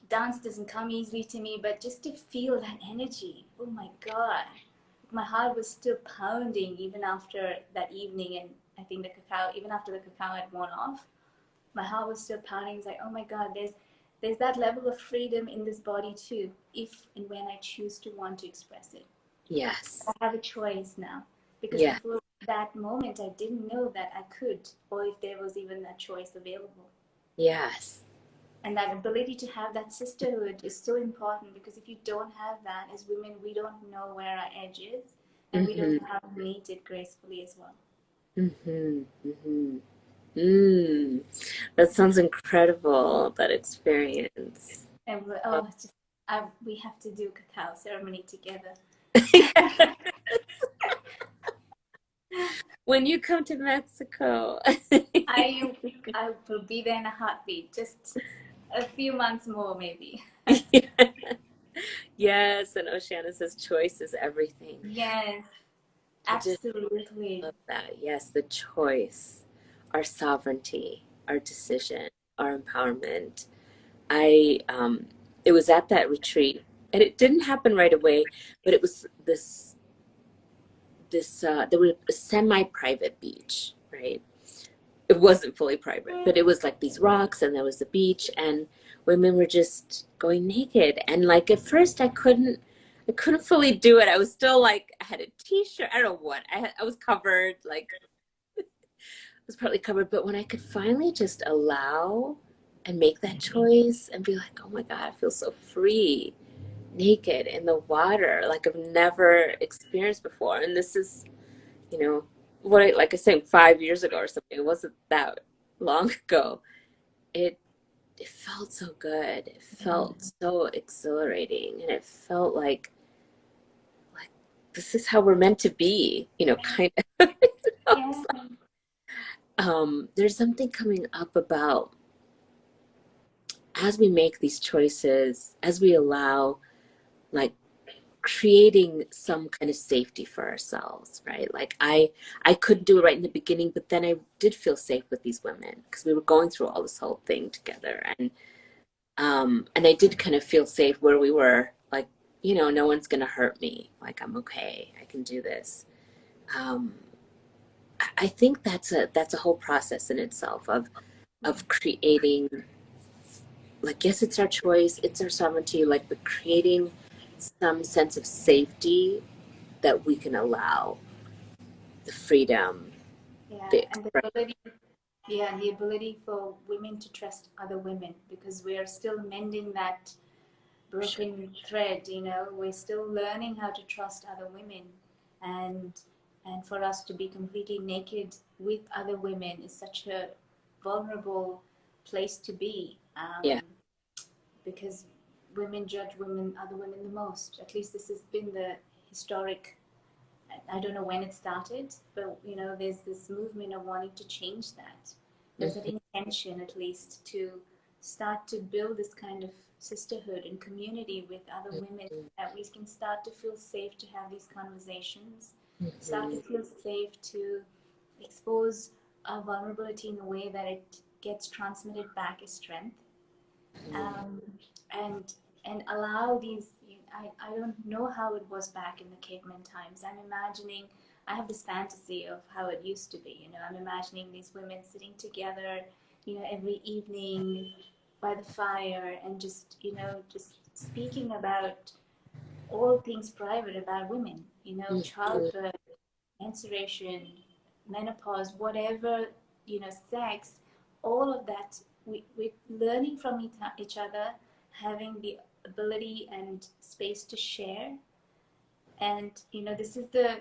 dance doesn't come easily to me, but just to feel that energy, oh my God, my heart was still pounding even after that evening. And I think even after the cacao had worn off, my heart was still pounding. It's like, oh my God, there's that level of freedom in this body too, if and when I choose to want to express it. I Yes. have a choice now, because Yeah. before that moment, I didn't know that I could, or if there was even a choice available. Yes. And that ability to have that sisterhood is so important, because if you don't have that, as women, we don't know where our edge is, and we don't Hmm. know how to meet it gracefully as well. Hmm. Hmm. Mm. That sounds incredible, that experience. And we have to do cacao ceremony together. When you come to Mexico. I I will be there in a heartbeat. Just a few months more, maybe. Yes, and Oceana says choice is everything. Yes, I just absolutely. love that. Yes, the choice, our sovereignty, our decision, our empowerment. It was at that retreat, and it didn't happen right away, but it was there was a semi-private beach, right? It wasn't fully private, but it was like these rocks, and there was the beach, and women were just going naked. And like at first, I couldn't fully do it. I was still like, I had a t-shirt. I don't know what. I was covered, like I was partly covered. But when I could finally just allow and make that choice and be like, oh my God, I feel so free, naked in the water, like I've never experienced before. And this is, you know, like I said, 5 years ago or something. It wasn't that long ago. It it felt so good. It felt so exhilarating, and it felt like this is how we're meant to be. Kind of. Yeah, There's something coming up about as we make these choices, as we allow, like creating some kind of safety for ourselves, right? Like I couldn't do it right in the beginning, but then I did feel safe with these women because we were going through all this whole thing together, and I did kind of feel safe where we were, like, no one's gonna hurt me. Like I'm okay. I can do this. Um, I think that's a whole process in itself of creating, like, yes, it's our choice, it's our sovereignty, like, but creating some sense of safety that we can allow the freedom, yeah, the and the expression. ability, yeah, the ability for women to trust other women because we are still mending that broken thread. We're still learning how to trust other women, and and for us to be completely naked with other women is such a vulnerable place to be. Yeah. Because women judge other women the most. At least this has been the historic. I don't know when it started, but there's this movement of wanting to change that. There's an Mhm, intention, at least, to start to build this kind of sisterhood and community with other women, mhm, that we can start to feel safe to have these conversations, start to mhm, feel safe to expose our vulnerability in a way that it gets transmitted back as strength, mhm, um, and and allow these. I don't know how it was back in the caveman times. I'm imagining. I have this fantasy of how it used to be. I'm imagining these women sitting together, every evening by the fire and just speaking about all things private about women. mhm, Childbirth, menstruation, menopause, whatever, sex, all of that, we're learning from each other, having the ability and space to share. And, this is the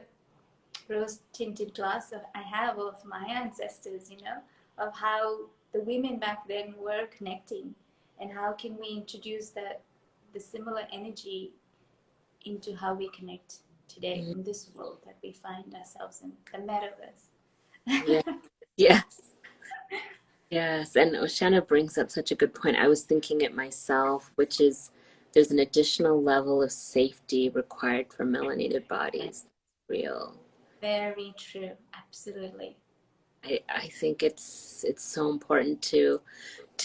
rose tinted glass of I have of my ancestors, of how the women back then were connecting, and how can we introduce the similar energy into how we connect today mhm. in this world that we find ourselves in, the metaverse. Yeah. Yes. Yes, and Oshana brings up such a good point. I was thinking it myself, which is there's an additional level of safety required for melanated bodies. Real. Very true, absolutely. I think it's so important to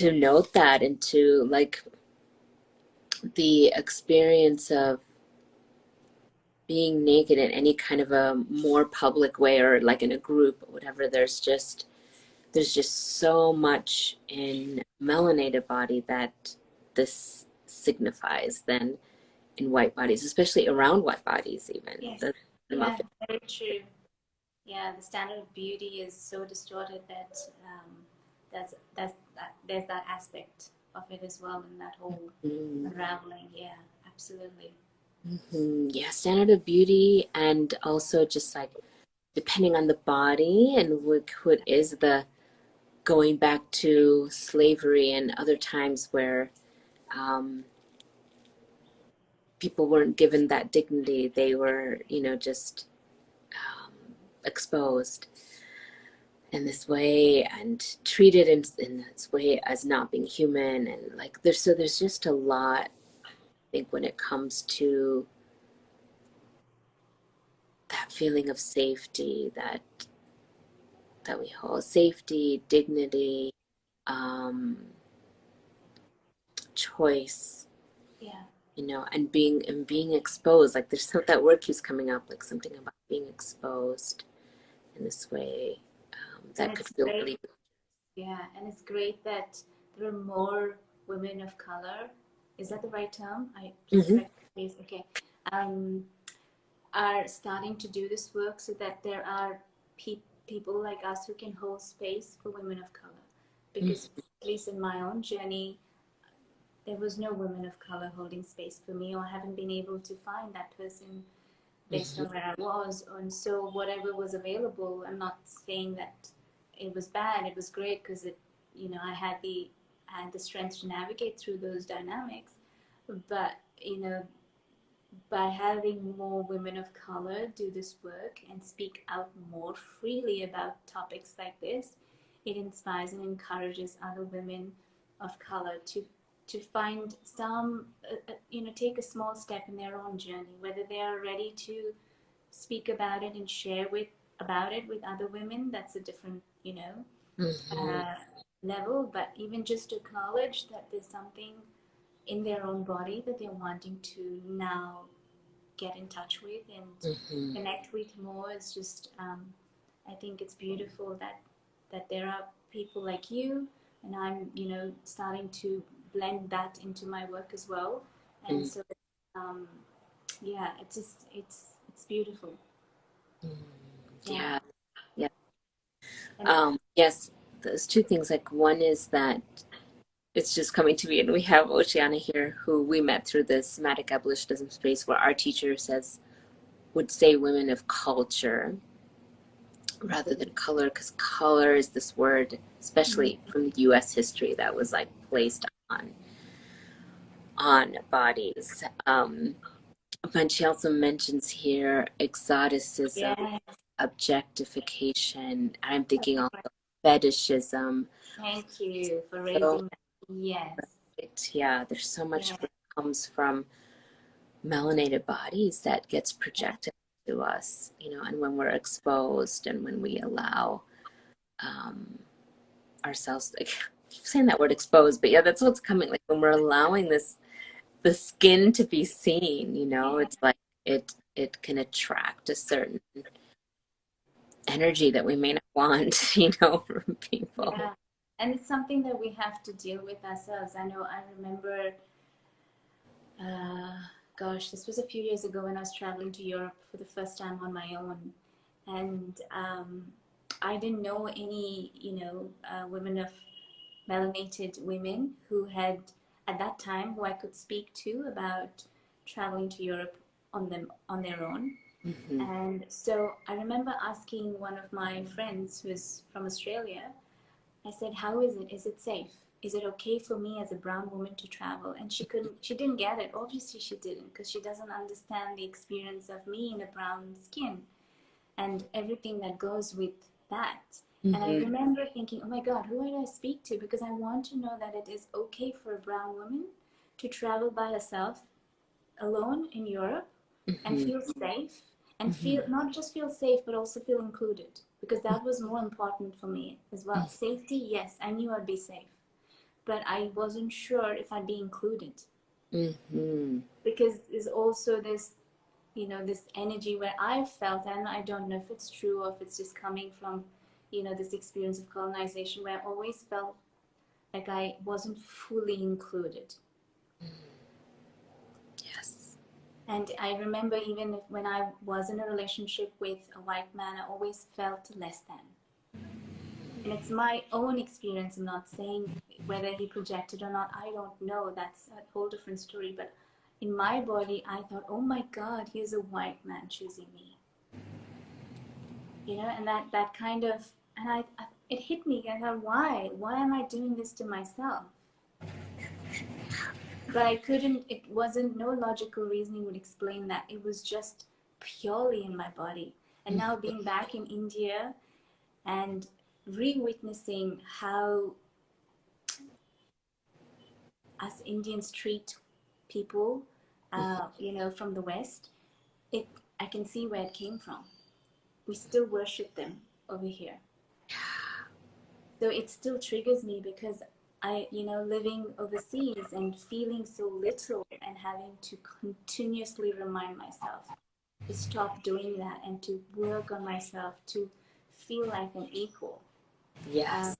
note that, and to, like, the experience of being naked in any kind of a more public way, or like in a group or whatever. There's just so much in melanated body that this signifies than in white bodies, especially around white bodies even. Yes, That's yeah, very true. Yeah, the standard of beauty is so distorted that there's that aspect of it as well in that whole unraveling. Yeah, absolutely. yeah, standard of beauty, and also just like depending on the body and what is the going back to slavery and other times where um, people weren't given that dignity. They were, just um, exposed in this way and treated in this way as not being human. And like there's just a lot, I think, when it comes to that feeling of safety that we hold, safety, dignity, um, choice, Yeah. and being exposed. Like there's that word keeps coming up, like something about being exposed in this way, And that could it's feel great. really. Yeah, and it's great that there are more women of color. Is that the right term? I please Mm-hmm. correct me, please. Okay. Um, are starting to do this work so that there are people like us who can hold space for women of color. Because at least in my own journey, there was no women of color holding space for me, or I haven't been able to find that person based Mm-hmm. on where I was. And so whatever was available, I'm not saying that it was bad. It was great because I had the strength to navigate through those dynamics. But by having more women of color do this work and speak out more freely about topics like this, it inspires and encourages other women of color to find some, take a small step in their own journey, whether they are ready to speak about it and share about it with other women. That's a different, Mm-hmm. uh, level. But even just to acknowledge that there's something in their own body that they're wanting to now get in touch with and Mm-hmm. connect with more is just, I think it's beautiful that there are people like you, and I'm starting to blend that into my work as well. And so um, yeah, it's beautiful. Mm-hmm. Yeah. Yeah. Yeah. And Yes, there's two things. Like one is that it's just coming to me, and we have Oceana here, who we met through this somatic abolitionism space, where our teacher would say women of culture rather than color, because color is this word, especially from the U.S. history, that was like placed on bodies. But she also mentions here exoticism, yeah, objectification. I'm thinking also fetishism. thank you for So raising that. Yes. yeah, there's so much Yeah. that comes from melanated bodies that gets Yeah. projected to us, and when we're exposed and when we allow ourselves, like, I keep saying that word exposed, but yeah, that's what's coming. Like when we're allowing the skin to be seen, Yeah. it's like it can attract a certain energy that we may not want, from people. Yeah. And it's something that we have to deal with ourselves. I remember, uh, gosh, this was a few years ago when I was traveling to Europe for the first time on my own. And I didn't know any, women of melanated women who had, at that time, who I could speak to about traveling to Europe on their own. Mm-hmm. And so I remember asking one of my friends who is from Australia. I said, "How is it? Is it safe? Is it okay for me as a brown woman to travel?" And she didn't get it. Obviously, she didn't, because she doesn't understand the experience of me in a brown skin and everything that goes with that. And I Mm-hmm. remember thinking, oh my God, who would I speak to? Because I want to know that it is okay for a brown woman to travel by herself alone in Europe and Mm-hmm. feel safe, and Mm-hmm. feel not just feel safe but also feel included, because that was more important for me as well. Safety, yes, I knew I'd be safe, but I wasn't sure if I'd be included, Mm-hmm. because there's also this this energy where I felt, and I don't know if it's true or if it's just coming from this experience of colonization, where I always felt like I wasn't fully included. Yes. And I remember even when I was in a relationship with a white man, I always felt less than. And it's my own experience. I'm not saying whether he projected or not. I don't know. That's a whole different story. But in my body, I thought, oh my God, here's a white man choosing me. And that kind of, and it hit me. I thought, why? Why am I doing this to myself? but I couldn't, it wasn't, no logical reasoning would explain that. It was just purely in my body. And now being back in India and re-witnessing how us Indians treat people, from the West, it I can see where it came from. We still worship them over here. So it still triggers me because living overseas and feeling so little and having to continuously remind myself to stop doing that and to work on myself to feel like an equal. Um, Yes.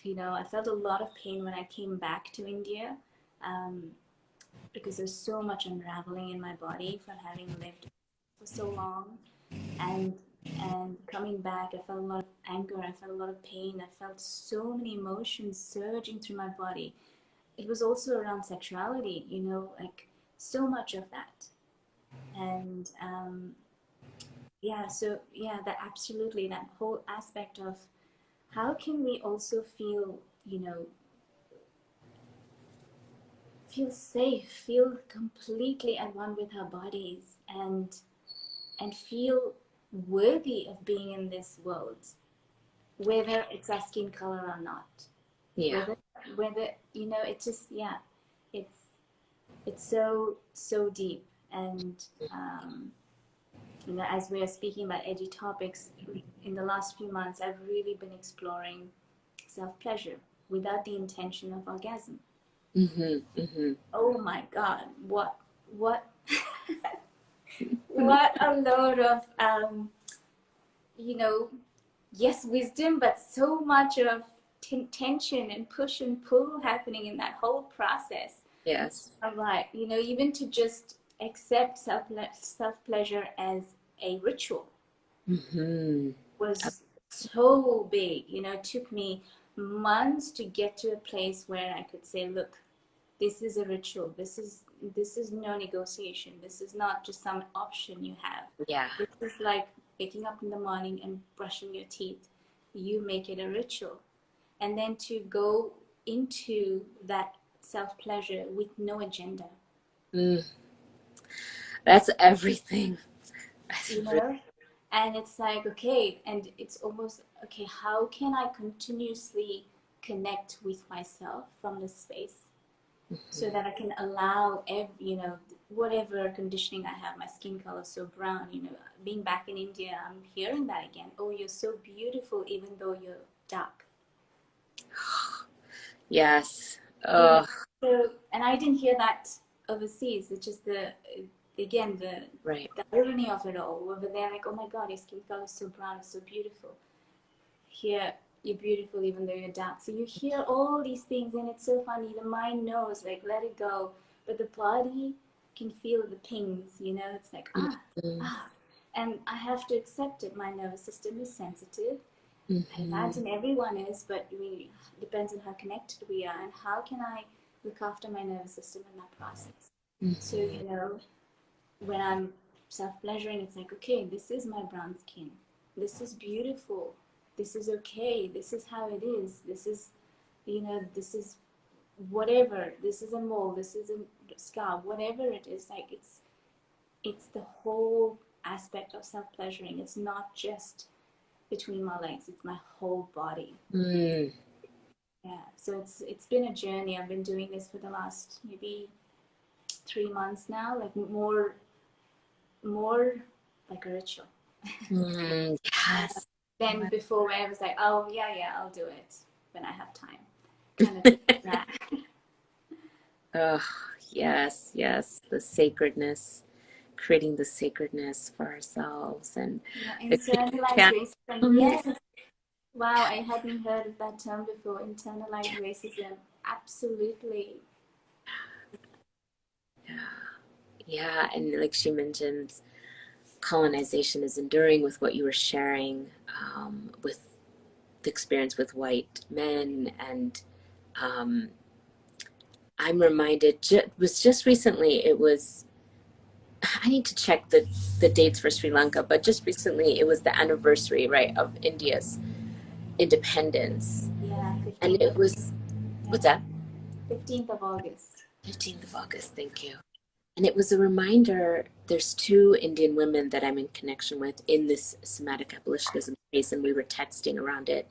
I felt a lot of pain when I came back to India, um, because there's so much unraveling in my body from having lived for so long. and coming back, I felt a lot of anger, I felt a lot of pain, I felt so many emotions surging through my body. It was also around sexuality, like so much of that. And that absolutely, that whole aspect of how can we also feel, feel safe, feel completely at one with our bodies, and feel worthy of being in this world, whether it's our skin color or not. Yeah. Whether it's just, it's so deep. And as we are speaking about edgy topics, in the last few months I've really been exploring self-pleasure without the intention of orgasm. Oh my god, what what a load of you know yes, wisdom, but so much of tension and push and pull happening in that whole process. Yes. All right, even to just accept self pleasure as a ritual was so big. It took me months to get to a place where I could say, look, this is a ritual. This is no negotiation. This is not just some option you have. Yeah. This is like waking up in the morning and brushing your teeth. You make it a ritual. And then to go into that self pleasure with no agenda. Mm. That's everything. That's you know and it's like, okay, and it's almost okay, how can I continuously connect with myself from this space so that I can allow whatever conditioning I have, my skin color so brown, being back in India, I'm hearing that again. Oh, you're so beautiful even though you're dark. Yes. you know Oh, so, and I didn't hear that overseas, which is again right. the irony of it all. Over there, like, oh my god, your skin color is so brown, it's so beautiful. Here, you're beautiful even though you're dark. So you hear all these things, and it's so funny. The mind knows, like, let it go, but the body can feel the pings. It's like, Mm-hmm. ah, and I have to accept it. My nervous system is sensitive. I Mm-hmm. imagine everyone is, but we depends on how connected we are and how can I look after my nervous system in that process. So Mm-hmm. when I'm self-pleasuring, it's like, okay, this is my brown skin. This is beautiful. This is okay. This is how it is. This is whatever. This is a mole. This is a scar. Whatever it is, like it's the whole aspect of self-pleasuring. It's not just between my legs. It's my whole body. Mm. Yeah. So it's been a journey. I've been doing this for the last maybe 3 months now. Like more like a ritual. Mm. Yes. Then before, where I was like, oh yeah, I'll do it when I have time, kind of thing. That. Oh, yes, yes. The sacredness, creating the sacredness for ourselves and the Internalized racism. Mhm. Yes. Wow, I hadn't heard of that term before. Internalized racism. Absolutely. Yeah, and like she mentions, colonization is enduring with what you were sharing, with the experience with white men. And um, I'm reminded, was just recently, it was, I need to check the dates for Sri Lanka, but just recently it was the anniversary, right, of India's independence. Yeah, And 15th it of was, yeah, what's that? 15th of August. 15th of August, thank you. And it was a reminder, there's two Indian women that I'm in connection with in this somatic abolitionism space, and we were texting around it.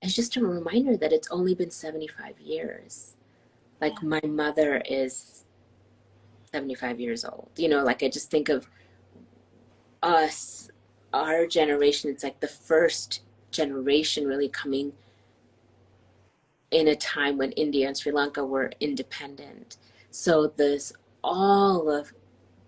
It's just a reminder that it's only been 75 years. Like Yeah. my mother is 75 years old. You know, like I just think of us, our generation, it's like the first generation really coming in a time when India and Sri Lanka were independent. So all of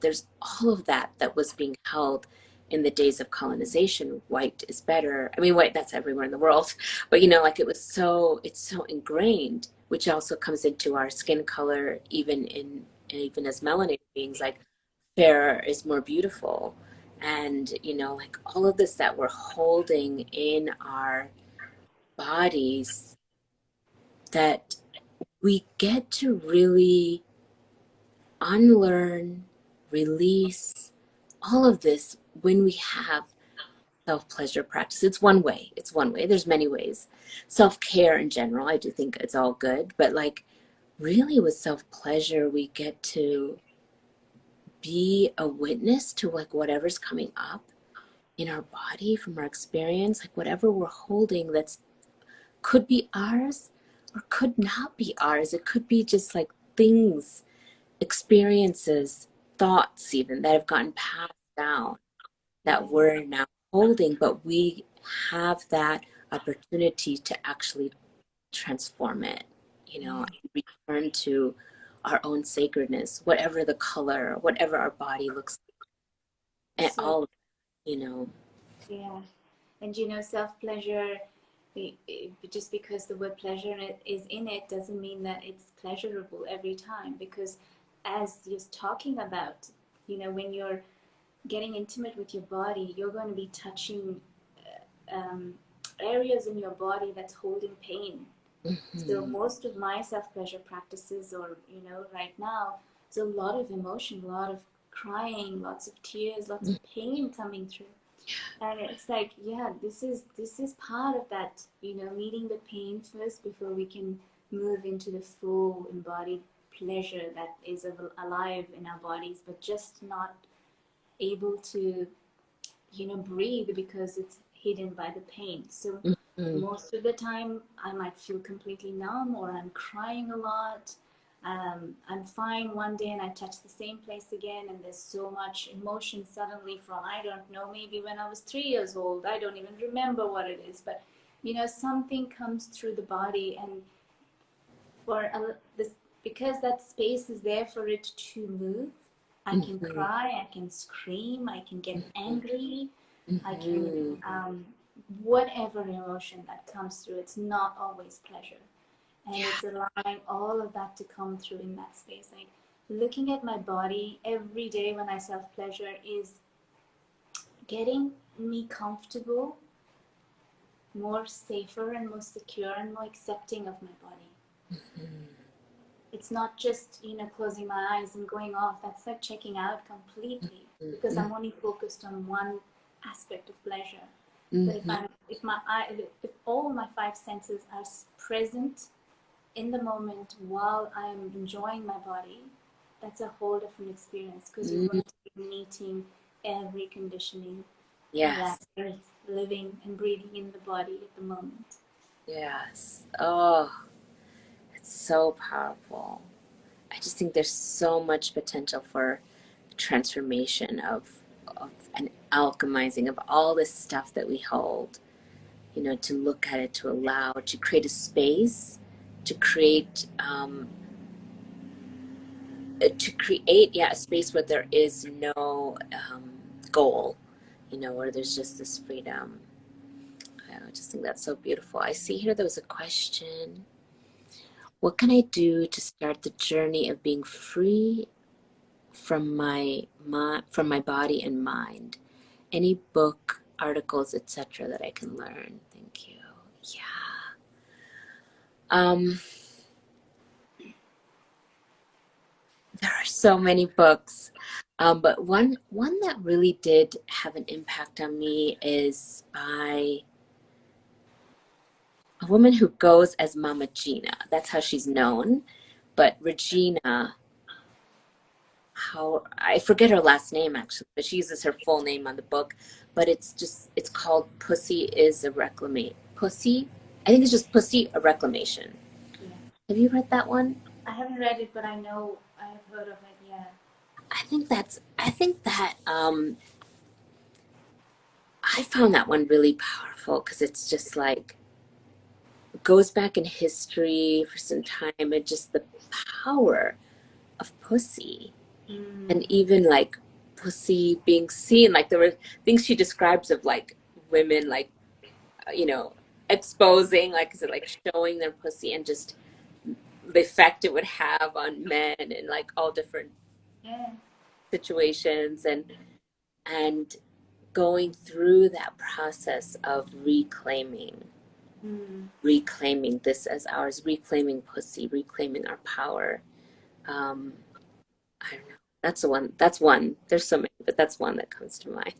there's all of that that was being held in the days of colonization. White is better. I mean, white, that's everywhere in the world. But you know, like it's so ingrained, which also comes into our skin color, even as melanated beings, like fairer is more beautiful. And you know, like all of this that we're holding in our bodies, that we get to really unlearn, release all of this when we have self-pleasure practice. It's one way. It's one way. There's many ways. Self-care in general, I do think it's all good, but like really with self-pleasure, we get to be a witness to like whatever's coming up in our body from our experience, like whatever we're holding that's could be ours or could not be ours. It could be just like things, experiences, thoughts even that have gotten passed down that Yeah. we're now holding, but we have that opportunity to actually transform it, you know, Yeah. and return to our own sacredness, whatever the color, whatever our body looks like, and So all of it, you know. yeah. And you know, self pleasure, just because the word pleasure is in it doesn't mean that it's pleasurable every time. Because as you're talking about, you know, when you're getting intimate with your body, you're going to be touching um, areas in your body that's holding pain. So Mm-hmm. most of my self-pleasure practices, or you know, right now, there's a lot of emotion, a lot of crying, lots of tears, lots of pain coming through. And it's like, yeah, this is part of that, you know, meeting the pain first before we can move into the full embodied pleasure that is alive in our bodies, but just not able to, you know, breathe because it's hidden by the pain. So Mm-hmm. most of the time I might feel completely numb, or I'm crying a lot. I'm fine one day and I touch the same place again, and there's so much emotion suddenly from, I don't know, maybe when I was 3 years old. I don't even remember what it is, but you know, something comes through the body, and this, because that space is there for it to move. I can Mm-hmm. cry, I can scream, I can get angry, I can, Mm-hmm. whatever emotion that comes through. It's not always pleasure. And Yeah. it's allowing all of that to come through in that space. Like looking at my body every day when I self pleasure is getting me comfortable, more safer, and more secure, and more accepting of my body. It's not just, you know, closing my eyes and going off. That's like checking out completely, because Mm-hmm. I'm only focused on one aspect of pleasure. But Mm-hmm. if all my five senses are present in the moment while I'm enjoying my body, that's a whole different experience, because you're Mm-hmm. going to be meeting every conditioning that Yes. is living and breathing in the body at the moment. Yes. Oh, it's so powerful. I just think there's so much potential for transformation of an alchemizing of all this stuff that we hold, you know, to look at it, to allow, to create a space, to create, yeah, a space where there is no goal, you know, where there's just this freedom. I just think that's so beautiful. I see here there was a question. What can I do to start the journey of being free from from my body and mind? Any book, articles, etc. that I can learn? Thank you. Yeah. Um, there are so many books. But one that really did have an impact on me is by a woman who goes as Mama Gina. That's how she's known. but Regina, how I forget her last name actually, but she uses her full name on the book. But it's called Pussy is a Reclamation. Pussy, I think it's just Pussy a Reclamation. Yeah. Have you read that one? I haven't read it, but I know I have heard of it. Yeah. I think that I found that one really powerful because it's just like goes back in history for some time and just the power of pussy Mm. and even like pussy being seen, like there were things she describes of like women like you know exposing, like is it like showing their pussy and just the effect it would have on men and like all different Yeah. situations and going through that process of Mm. reclaiming this as ours, reclaiming pussy, reclaiming our power. um I don't know, that's the one, that's one, there's so many, but that's one that comes to mind.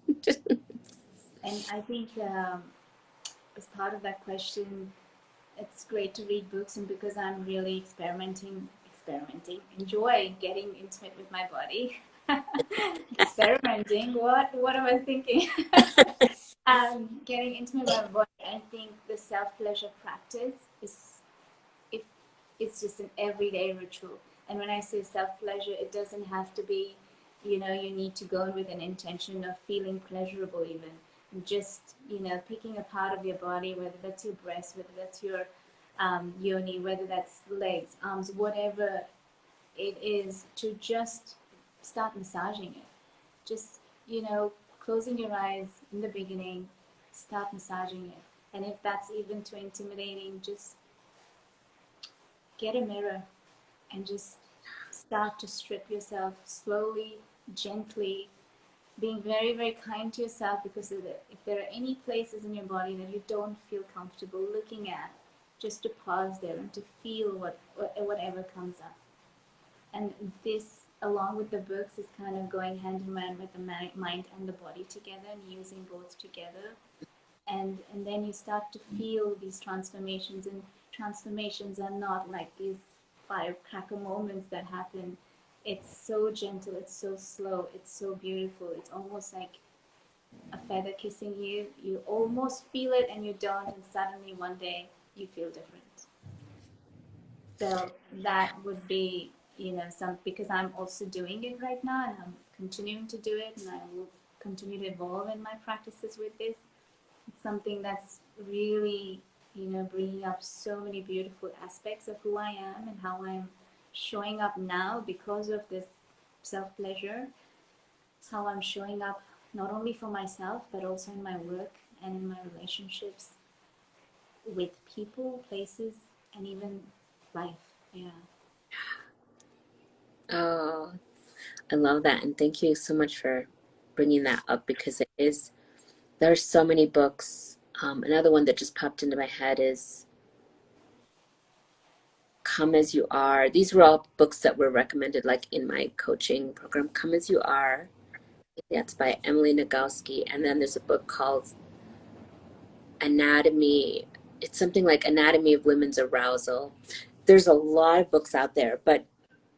And I think as part of that question, it's great to read books, and because I'm really enjoy getting intimate with my body. Experimenting. What am I thinking? Getting intimate with my body. I think the self pleasure practice is if it's just an everyday ritual. And when I say self pleasure, it doesn't have to be, you need to go in with an intention of feeling pleasurable even. Just, picking a part of your body, whether that's your breast, whether that's your yoni, whether that's legs, arms, whatever it is, to just start massaging it. Just, closing your eyes in the beginning, start massaging it. And if that's even too intimidating, just get a mirror and just start to strip yourself slowly, gently, being very, very kind to yourself, because if there are any places in your body that you don't feel comfortable looking at, just to pause there and to feel whatever comes up. And this, along with the books, is kind of going hand in hand with the mind and the body together, and using both together. And then you start to feel these transformations, and transformations are not like these firecracker moments that happen. It's so gentle, it's so slow, it's so beautiful. It's almost like a feather kissing you. You almost feel it and you don't, and suddenly one day you feel different. So that would be, some, because I'm also doing it right now, and I'm continuing to do it, and I will continue to evolve in my practices with this. It's something that's really, bringing up so many beautiful aspects of who I am and how I'm showing up now because of this self pleasure, how I'm showing up not only for myself, but also in my work and in my relationships with people, places, and even life. Yeah. Oh, I love that, and thank you so much for bringing that up because it is, there's so many books. Another one that just popped into my head is Come As You Are. These were all books that were recommended like in my coaching program. Come As You Are, that's by Emily Nagoski. And then there's a book called Anatomy. It's something like Anatomy of Women's Arousal. There's a lot of books out there, but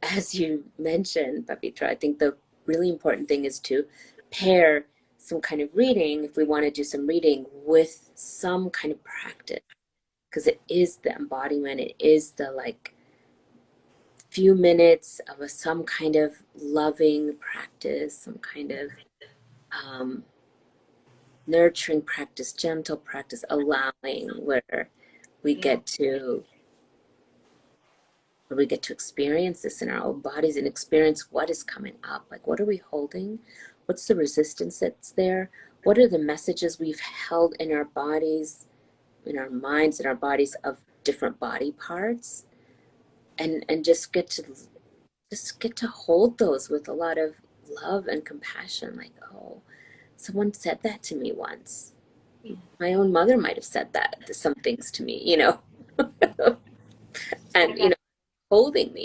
as you mentioned, Pavitra, I think the really important thing is to pair some kind of reading, if we want to do some reading, with some kind of practice. Because it is the embodiment, it is the like few minutes of some kind of loving practice, some kind of um, nurturing practice, gentle practice, allowing, we Yeah. get to where we get to experience this in our own bodies and experience what is coming up. Like, what are we holding? What's the resistance that's there? What are the messages we've held in our bodies, in our minds, in our bodies of different body parts? And just get to hold those with a lot of love and compassion. Like, oh, someone said that to me once. Yeah. My own mother might have said that, some things to me, I and got. holding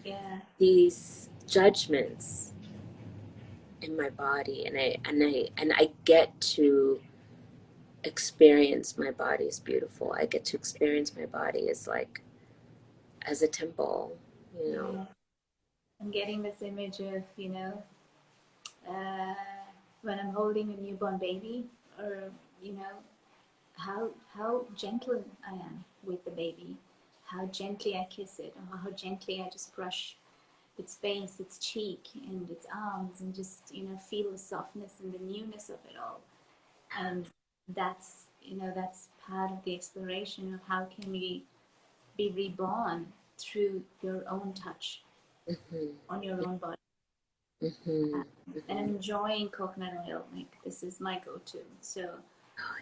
Yeah. these judgments in my body, and I get to experience my body as beautiful. I get to experience my body as like as a temple. you know. Yeah. I'm getting this image of, uh, when I'm holding a newborn baby, or, you know, how gentle I am with the baby, how gently I kiss it, or how gently I just brush its face, its cheek, and its arms, and just feel the softness and the newness of it all. And that's part of the exploration of how can we be reborn through your own touch Mm-hmm. on your own body. Mm-hmm. And I'm Mm-hmm. enjoying coconut oil. Like, this is my go-to. So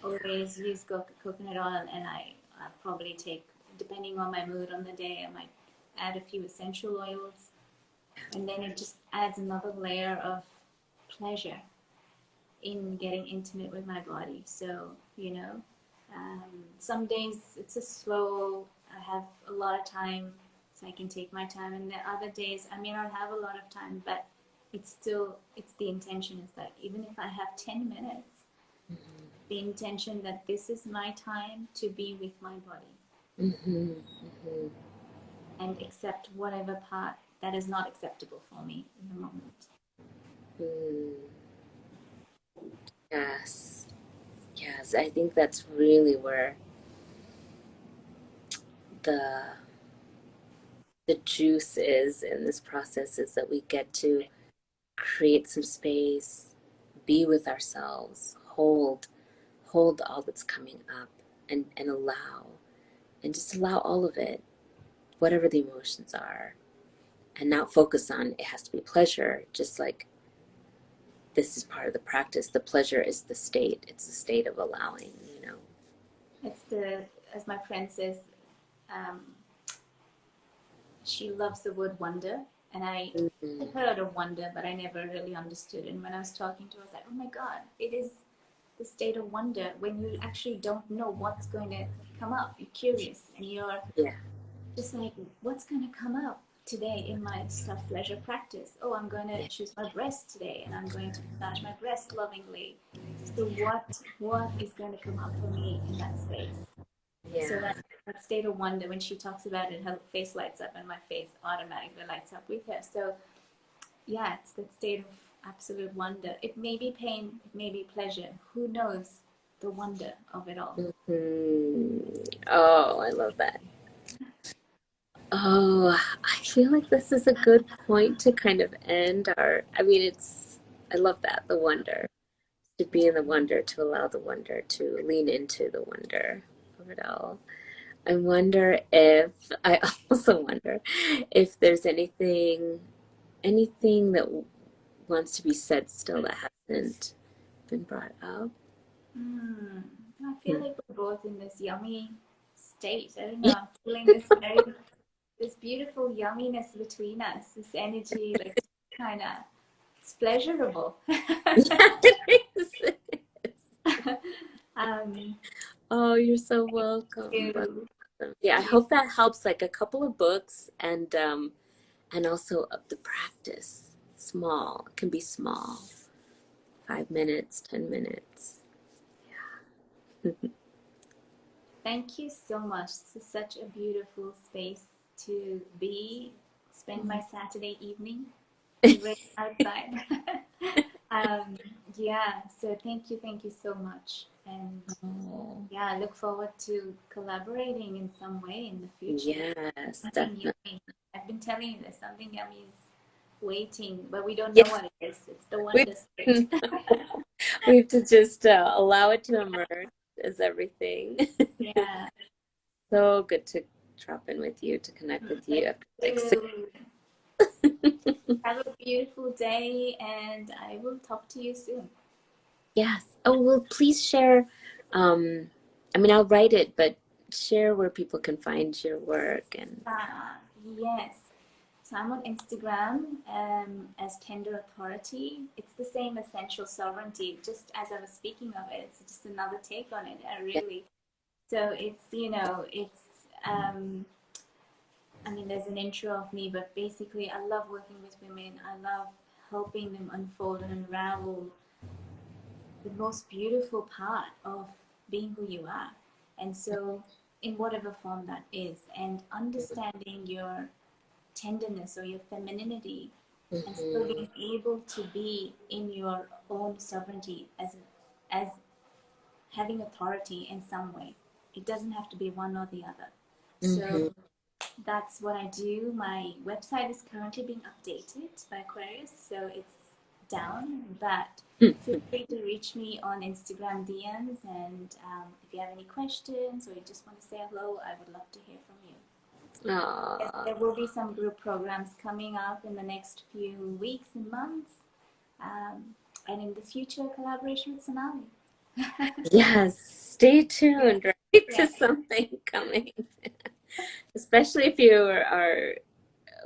Oh, always use coconut oil, and I probably take, depending on my mood on the day, I might add a few essential oils, and then it just adds another layer of pleasure in getting intimate with my body. So, some days it's a slow, I have a lot of time, so I can take my time. And the other days, I may not have a lot of time, but it's the intention is that even if I have 10 minutes, the intention that this is my time to be with my body mm-hmm. Mm-hmm. and accept whatever part that is not acceptable for me in the moment. Mm. Yes. Yes. I think that's really where the the juice is in this process, is that we get to create some space, be with ourselves, hold all that's coming up, and allow, and just allow all of it, whatever the emotions are, and not focus on it has to be pleasure. Just like, this is part of the practice. The pleasure is the state. It's the state of allowing, you know. It's as my friend says, um, she loves the word wonder, and I Mm-hmm. had heard of wonder, but I never really understood. And when I was talking to her, I was like, oh my God, it is the state of wonder when you actually don't know what's going to come up. You're curious, and you're Yeah. just like, what's going to come up today in my self pleasure practice? Oh, I'm going to Yeah. choose my breast today, and I'm going to massage my breast lovingly. So what is going to come up for me in that space? So Yeah. that state of wonder, when she talks about it, her face lights up, and my face automatically lights up with her. So yeah, it's that state of absolute wonder. It may be pain, it may be pleasure. Who knows the wonder of it all? Mm-hmm. Oh, I love that. Oh, I feel like this is a good point to kind of end our. I mean, I love that, the wonder, to be in the wonder, to allow the wonder, to lean into the wonder of it all. I wonder if, I also wonder if there's anything that wants to be said still that hasn't been brought up. Hmm. I feel Hmm. like we're both in this yummy state. I don't know. I'm feeling this beautiful yumminess between us. This energy, like, kind of, it's pleasurable. Yeah, it is. um, Oh, you're so welcome. to Yeah, I you, hope that helps, like a couple of books, and also of the practice. Small, it can be small. 5 minutes, 10 minutes. thank you so much. This is such a beautiful space to spend my Saturday evening. It's rain outside. um, yeah, so thank you so much. And Oh, yeah, I look forward to collaborating in some way in the future. yes, Something definitely. yummy. I've been telling you there's something yummy is waiting, but we don't know Yes, what it is. It's the we wonder state. we have to just allow it to emerge as everything. Yeah. So good to drop in with you, to connect with you Thank after like six. you. Have a beautiful day, and I will talk to you soon. Yes. Oh, well, please share. Um, I mean, I'll write it, but share where people can find your work and. Yes. So I'm on Instagram as Tender Authority. It's the same as Sensual Sovereignty, just as I was speaking of it. It's just another take on it. I Yeah. really. So I mean, there's an intro of me, but basically, I love working with women. I love helping them unfold and unravel the most beautiful part of being who you are. And so, in whatever form that is, and understanding your tenderness or your femininity, and still Mm-hmm. being able to be in your own sovereignty as having authority in some way. It doesn't have to be one or the other. Mm-hmm. So that's what I do. My website is currently being updated by Aquarius, so it's down, but feel free to reach me on Instagram DMs, and if you have any questions or you just want to say hello, I would love to hear from you. Yes, there will be some group programs coming up in the next few weeks and months, and in the future, collaboration with Sonali. Yes, stay Yeah, tuned, right, to yeah. something coming. Especially if you are,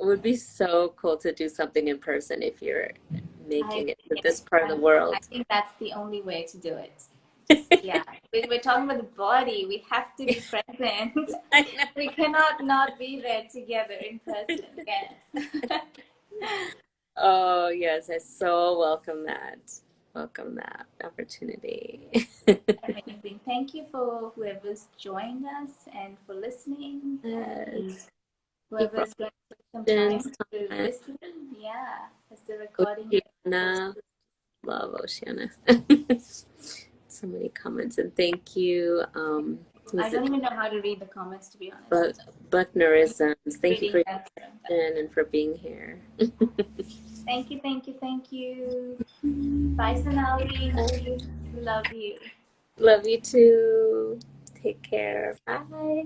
would be so cool to do something in person if you're I making it to yes, this part of the I world. think that's the only way to do it. Just yeah, we're talking about the body. We have to be present. I We cannot not be there together in person. Yes. Oh, yes, I so welcome that. Welcome that opportunity. Amazing. Thank you for whoever's joined us and for listening, and Yes. Keep whoever's going to take some time questions, to comments. listen. Yeah, as the recording gets Oceana. posted. Love Oceana. So many comments and thank you. I Was don't it even know how to read the comments, to be honest. Bucknerisms? Thank you Reading for your them. attention and for being here. Thank you, thank you, thank you. Bye, Sonali. Love you. Love you too. Take care. Bye.